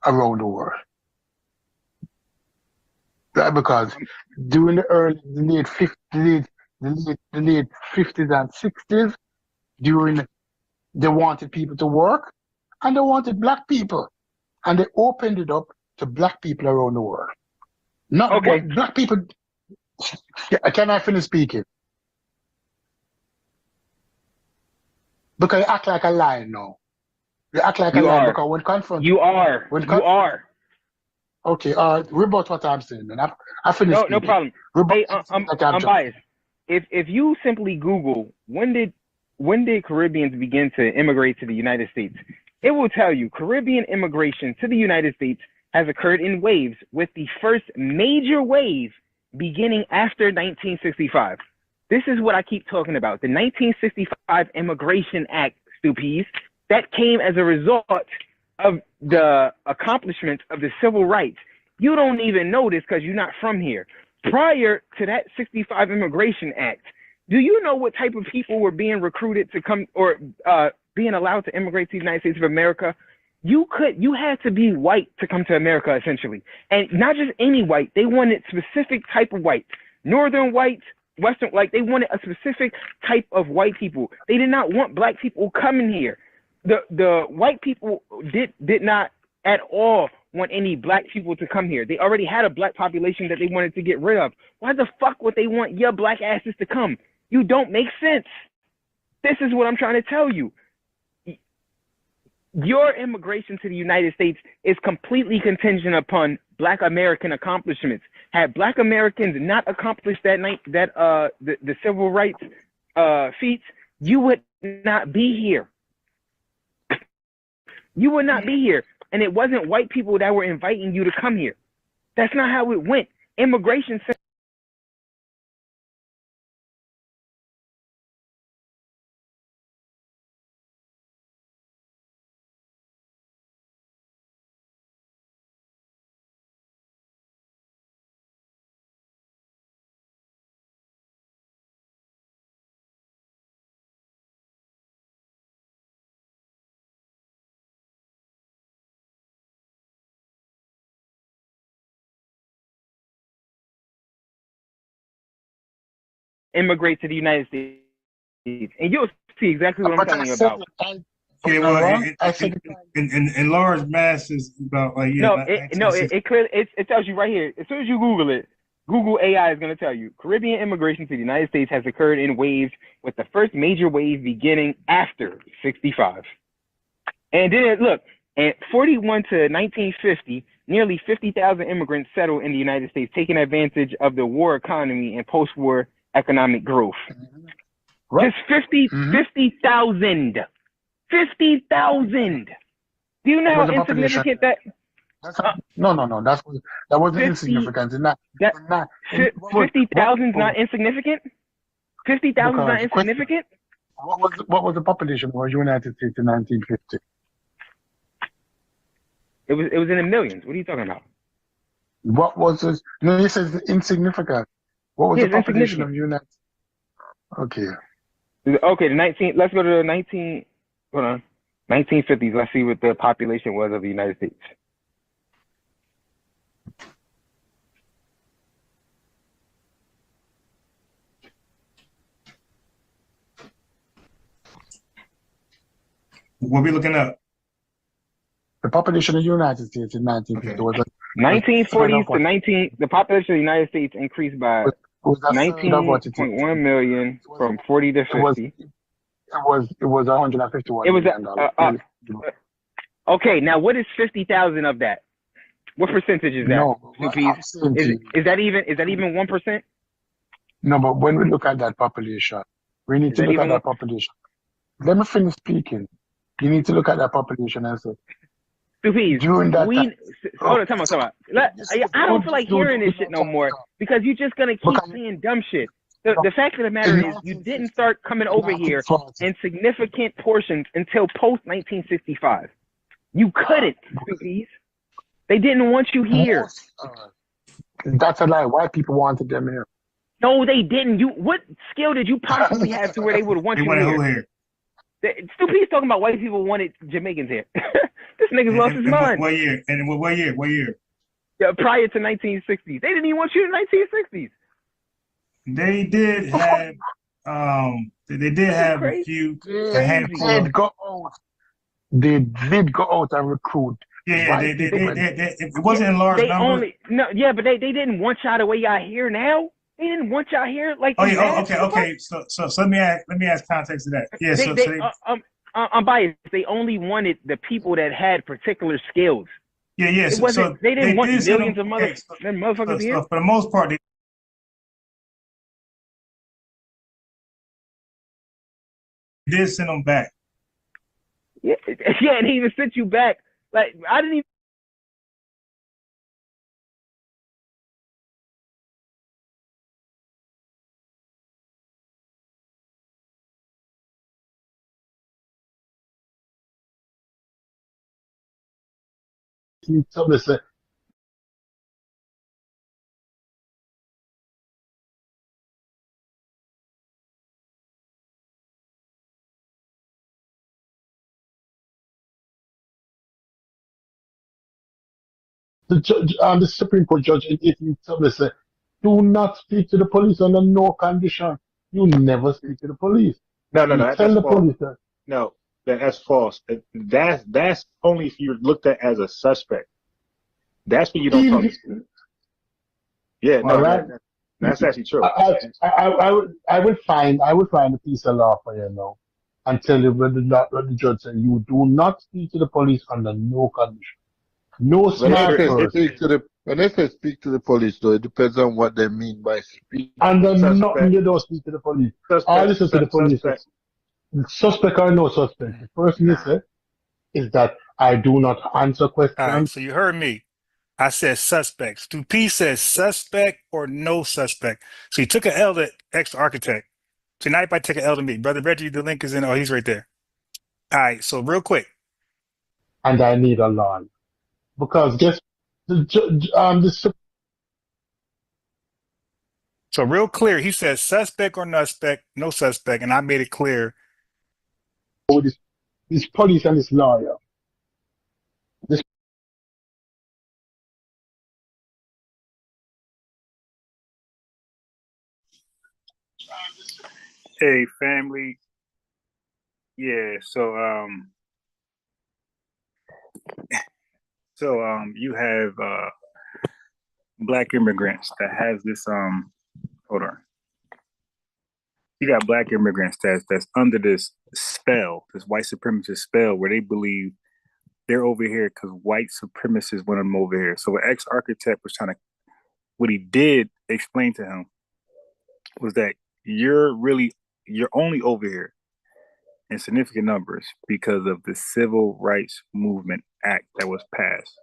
around the world. Right? Because during the late 50s and 60s, they wanted people to work and they wanted black people. And they opened it up to black people around the world. Not okay. what black people. Can I finish speaking? Because you act like a lion now. You act like a lion because when confronted. You are. Okay, rebut what I'm saying, and I finished. No problem. Hey, I'm biased. If you simply Google when did Caribbeans begin to immigrate to the United States, it will tell you Caribbean immigration to the United States has occurred in waves, with the first major wave beginning after 1965. This is what I keep talking about. The 1965 Immigration Act, stupies, that came as a result of the accomplishments of the civil rights. You don't even know this because you're not from here. Prior to that 65 Immigration Act, do you know what type of people were being recruited to come or being allowed to immigrate to the United States of America? You had to be white to come to America, essentially. And not just any white, they wanted specific type of white. Northern whites, Western, like they wanted a specific type of white people. They did not want black people coming here. The white people did not at all want any black people to come here. They already had a black population that they wanted to get rid of. Why the fuck would they want your black asses to come? You don't make sense. This is what I'm trying to tell you. Your immigration to the United States is completely contingent upon black American accomplishments. Had black Americans not accomplished the civil rights feats, you would not be here. You would not be here. And it wasn't white people that were inviting you to come here. That's not how it went. Immigration. Immigrate to the United States, and you'll see exactly what I'm telling you about. Yeah, well, in large masses, about like yeah. It clearly it tells you right here. As soon as you Google it, Google AI is going to tell you Caribbean immigration to the United States has occurred in waves, with the first major wave beginning after 65. And then look, at 41 to 1950, nearly 50,000 immigrants settled in the United States, taking advantage of the war economy and post-war economic growth. Right. Just 50,000. 50,000. Do you know how insignificant that? No. That wasn't insignificant. 50,000 is not insignificant. 50,000 is not insignificant. What was the population of the United States in 1950? It was in the millions. What are you talking about? What was this? No, you said insignificant. What was the population of the United States? Okay. Okay, let's go to the 1950s. Let's see what the population was of the United States. What are we looking up? The population of the United States in 1950 1940s to the population of the United States increased by 19.1 million from 40 to 50. It was $151 million. Okay, now what is 50,000 of that? What percentage is that? No, is that even 1%? No, but when we look at that population, we need to look at that population. Let me finish speaking. You need to look at that population and say, during that time. Hold on, time out. I don't feel like hearing this shit no more because you're just gonna keep saying dumb shit. The fact of the matter is, you didn't start coming over here in significant portions until post 1965. You couldn't, please. They didn't want you here. That's a lie. White people wanted them here. No, they didn't. What skill did you possibly have to where they would want you here? Stupe's talking about white people wanted Jamaicans here. This nigga's lost his mind. What year? And what year? Yeah, prior to 1960s. They didn't even want you in 1960s. They did have a few. They did go out and recruit. Yeah, it wasn't in large numbers. But they didn't want y'all the way y'all here now. They didn't want y'all here like. Okay. So let me ask context to that. Yeah, I'm biased. They only wanted the people that had particular skills. Yeah. They didn't want millions of motherfuckers here. For the most part, they did send them back. Yeah, and he even sent you back. Like I didn't even. The Supreme Court judge in 1870 said, do not speak to the police under no condition. You never speak to the police. No, that's false. No, that's false. That's only if you're looked at as a suspect. That's when you don't talk. Yeah, no, right. That's actually true. I would find a piece of law for you now and tell you what the judge said. You do not speak to the police under no condition. No smart person. When they say speak to the police, though, it depends on what they mean by speak. And then nothing you don't speak to the police. I listen to the police. Suspect or no suspect. The first thing you say is that I do not answer questions. All right, so you heard me. I said suspect. Stupi says suspect or no suspect. So he took an L to ex-architect. So now everybody take an L to me. Brother Reggie, the link is in. Oh, he's right there. All right, so real quick. And I need a lawyer. Because guess So real clear, he says suspect or no suspect, and I made it clear. Oh, this police and this lawyer. Hey, family. Yeah, so you have black immigrants that has this hold on. You got black immigrants that's under this spell, this white supremacist spell, where they believe they're over here because white supremacists want them over here. So what ex-architect was what he did explain to him was that you're only over here in significant numbers because of the Civil Rights Movement Act that was passed.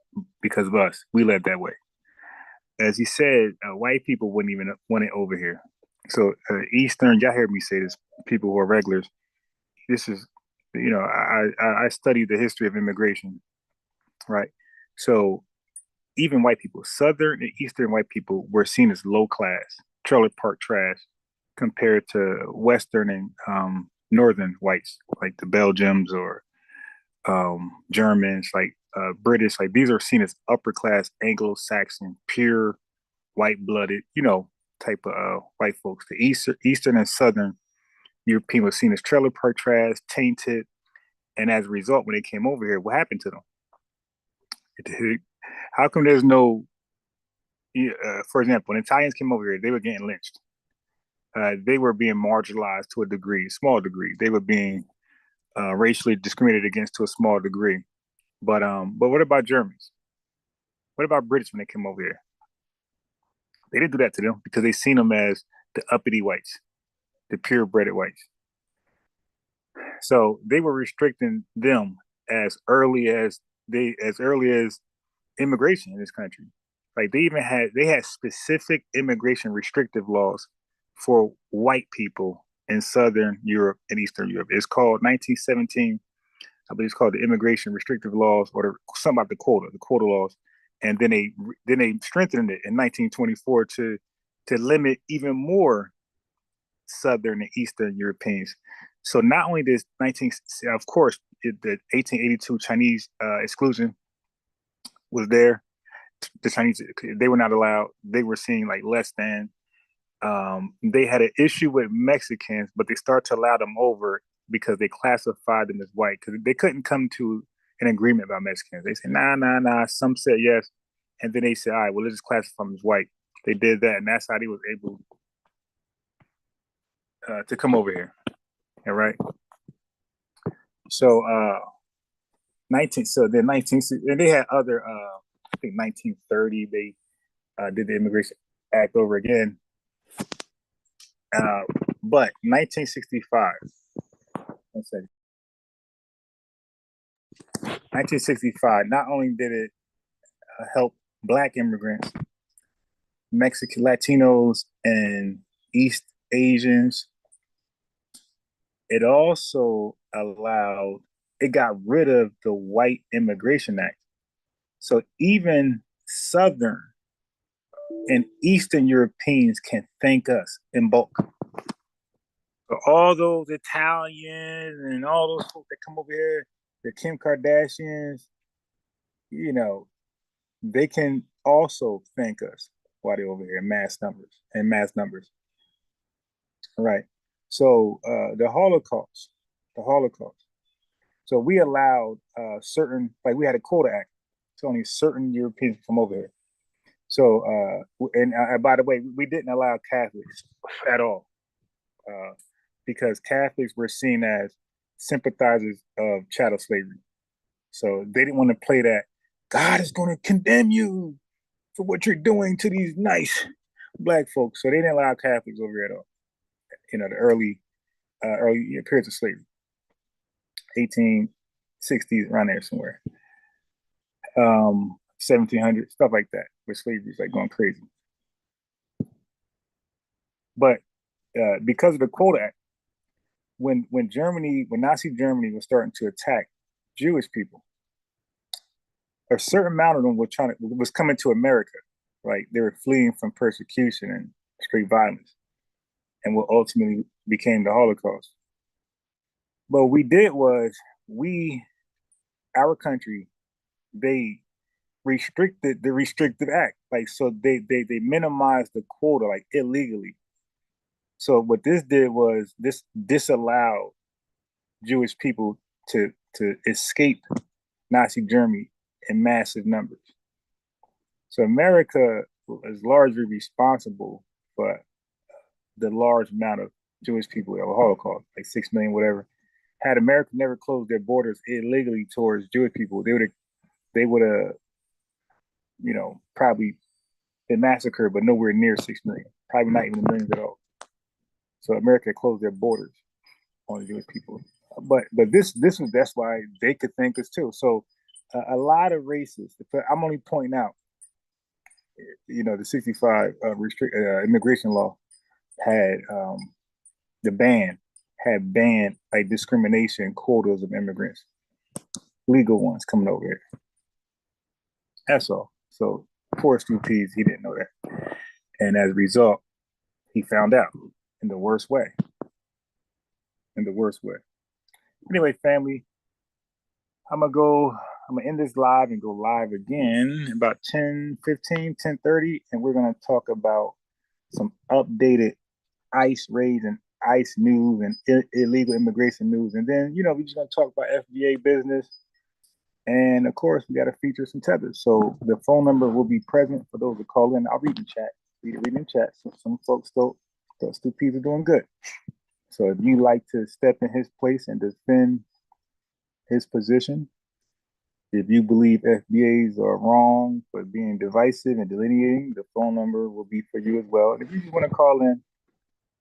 Because of us, we led that way. As he said, white people wouldn't even want it over here. So Eastern, y'all heard me say this, people who are regulars, this is, I studied the history of immigration, right? So even white people, Southern and Eastern white people were seen as low class, trailer park trash, compared to Western and Northern whites, like the Belgians or Germans, like British, like these are seen as upper class Anglo-Saxon, pure white-blooded, type of white folks. The Eastern and Southern European was seen as trailer park trash, tainted, and as a result, when they came over here, what happened to them? How come there's no? For example, when Italians came over here, they were getting lynched. They were being marginalized to a degree, small degree. They were being racially discriminated against to a small degree. But what about Germans? What about British when they came over here? They didn't do that to them because they seen them as the uppity whites, the purebred whites. So they were restricting them as early as immigration in this country. Like they had specific immigration restrictive laws for white people in Southern Europe and Eastern Europe. It's called 1917. I believe it's called the immigration restrictive laws, or something about the quota laws. And then they strengthened it in 1924 to limit even more Southern and Eastern Europeans. So not only this of course, the 1882 Chinese exclusion was there. The Chinese, they were not allowed. They were seen like less than. They had an issue with Mexicans, but they started to allow them over because they classified them as white, because they couldn't come to an agreement about Mexicans. They said, nah. Some said yes. And then they said, all right, well, let's just classify them as white. They did that, and that's how they was able to come over here. All right. So, and they had other, I think 1930, they did the Immigration Act over again. But 1965, 1965, not only did it help Black immigrants, Mexican, Latinos, and East Asians, it also got rid of the White Immigration Act. So even Southern and Eastern Europeans can thank us in bulk. So all those Italians and all those folks that come over here, the Kim Kardashians, they can also thank us while they're over here in mass numbers. All right. So the Holocaust. So we allowed certain, like we had a quota act. So only certain Europeans come over here. So, and by the way, we didn't allow Catholics at all, because Catholics were seen as sympathizers of chattel slavery. So they didn't want to play that God is going to condemn you for what you're doing to these nice Black folks. So they didn't allow Catholics over here at all. The early periods of slavery, 1860s, around there somewhere. 1700s, stuff like that, where slavery is like going crazy. But because of the Quota Act, when Nazi Germany was starting to attack Jewish people, a certain amount of them was coming to America. Right, they were fleeing from persecution and street violence, and what ultimately became the Holocaust. But what we did was our country, they restricted the restrictive act, like, so they minimized the quota, like, illegally. So what this did was this disallowed Jewish people to escape Nazi Germany in massive numbers. So America is largely responsible for the large amount of Jewish people of the Holocaust, like 6 million, whatever. Had America never closed their borders illegally towards Jewish people, they would have, probably been massacred, but nowhere near 6 million, probably not even millions at all. So America closed their borders on the Jewish people. But that's why they could thank us too. So a lot of races, I'm only pointing out, the 65 immigration law had banned like discrimination quotas of immigrants, legal ones coming over here. That's all. So poor Stu Pease, he didn't know that. And as a result, he found out in the worst way. Anyway, family, I'm gonna end this live and go live again about 10:30, and we're gonna talk about some updated ICE raids and ICE news and illegal immigration news. And then, we're just gonna talk about FBA business And of course, we got to feature some tethers. So the phone number will be present for those that call in. I'll read in chat. Read in chat. So some folks thought Stupides are doing good. So if you like to step in his place and defend his position, if you believe FBAs are wrong for being divisive and delineating, the phone number will be for you as well. And if you just want to call in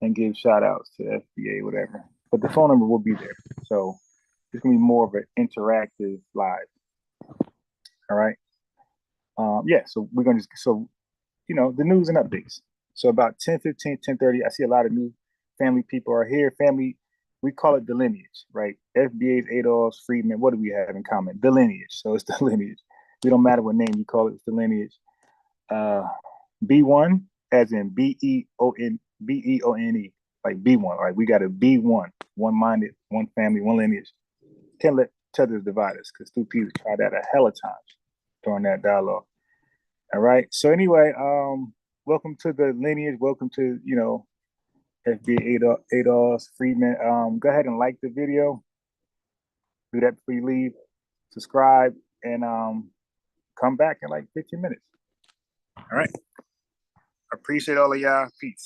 and give shout outs to FBA, whatever, but the phone number will be there. So it's going to be more of an interactive live. All right. Yeah. So we're going to, the news and updates. So about 10:15, 10:30, I see a lot of new family people are here. Family, we call it the lineage, right? FBAs, ADOS, Freedmen, what do we have in common? The lineage. So it's the lineage. It don't matter what name you call it, it's the lineage. B1, as in B-E-O-N-E, like B1, right? We got a B1, one-minded, one family, one lineage. Can't let tethers divide us, because Stupides tried that a hell of times during that dialogue. All right. So anyway, welcome to the lineage. Welcome to, FBA ADOS, Freedmen. Go ahead and like the video. Do that before you leave. Subscribe and come back in like 15 minutes. All right. Appreciate all of y'all. Peace.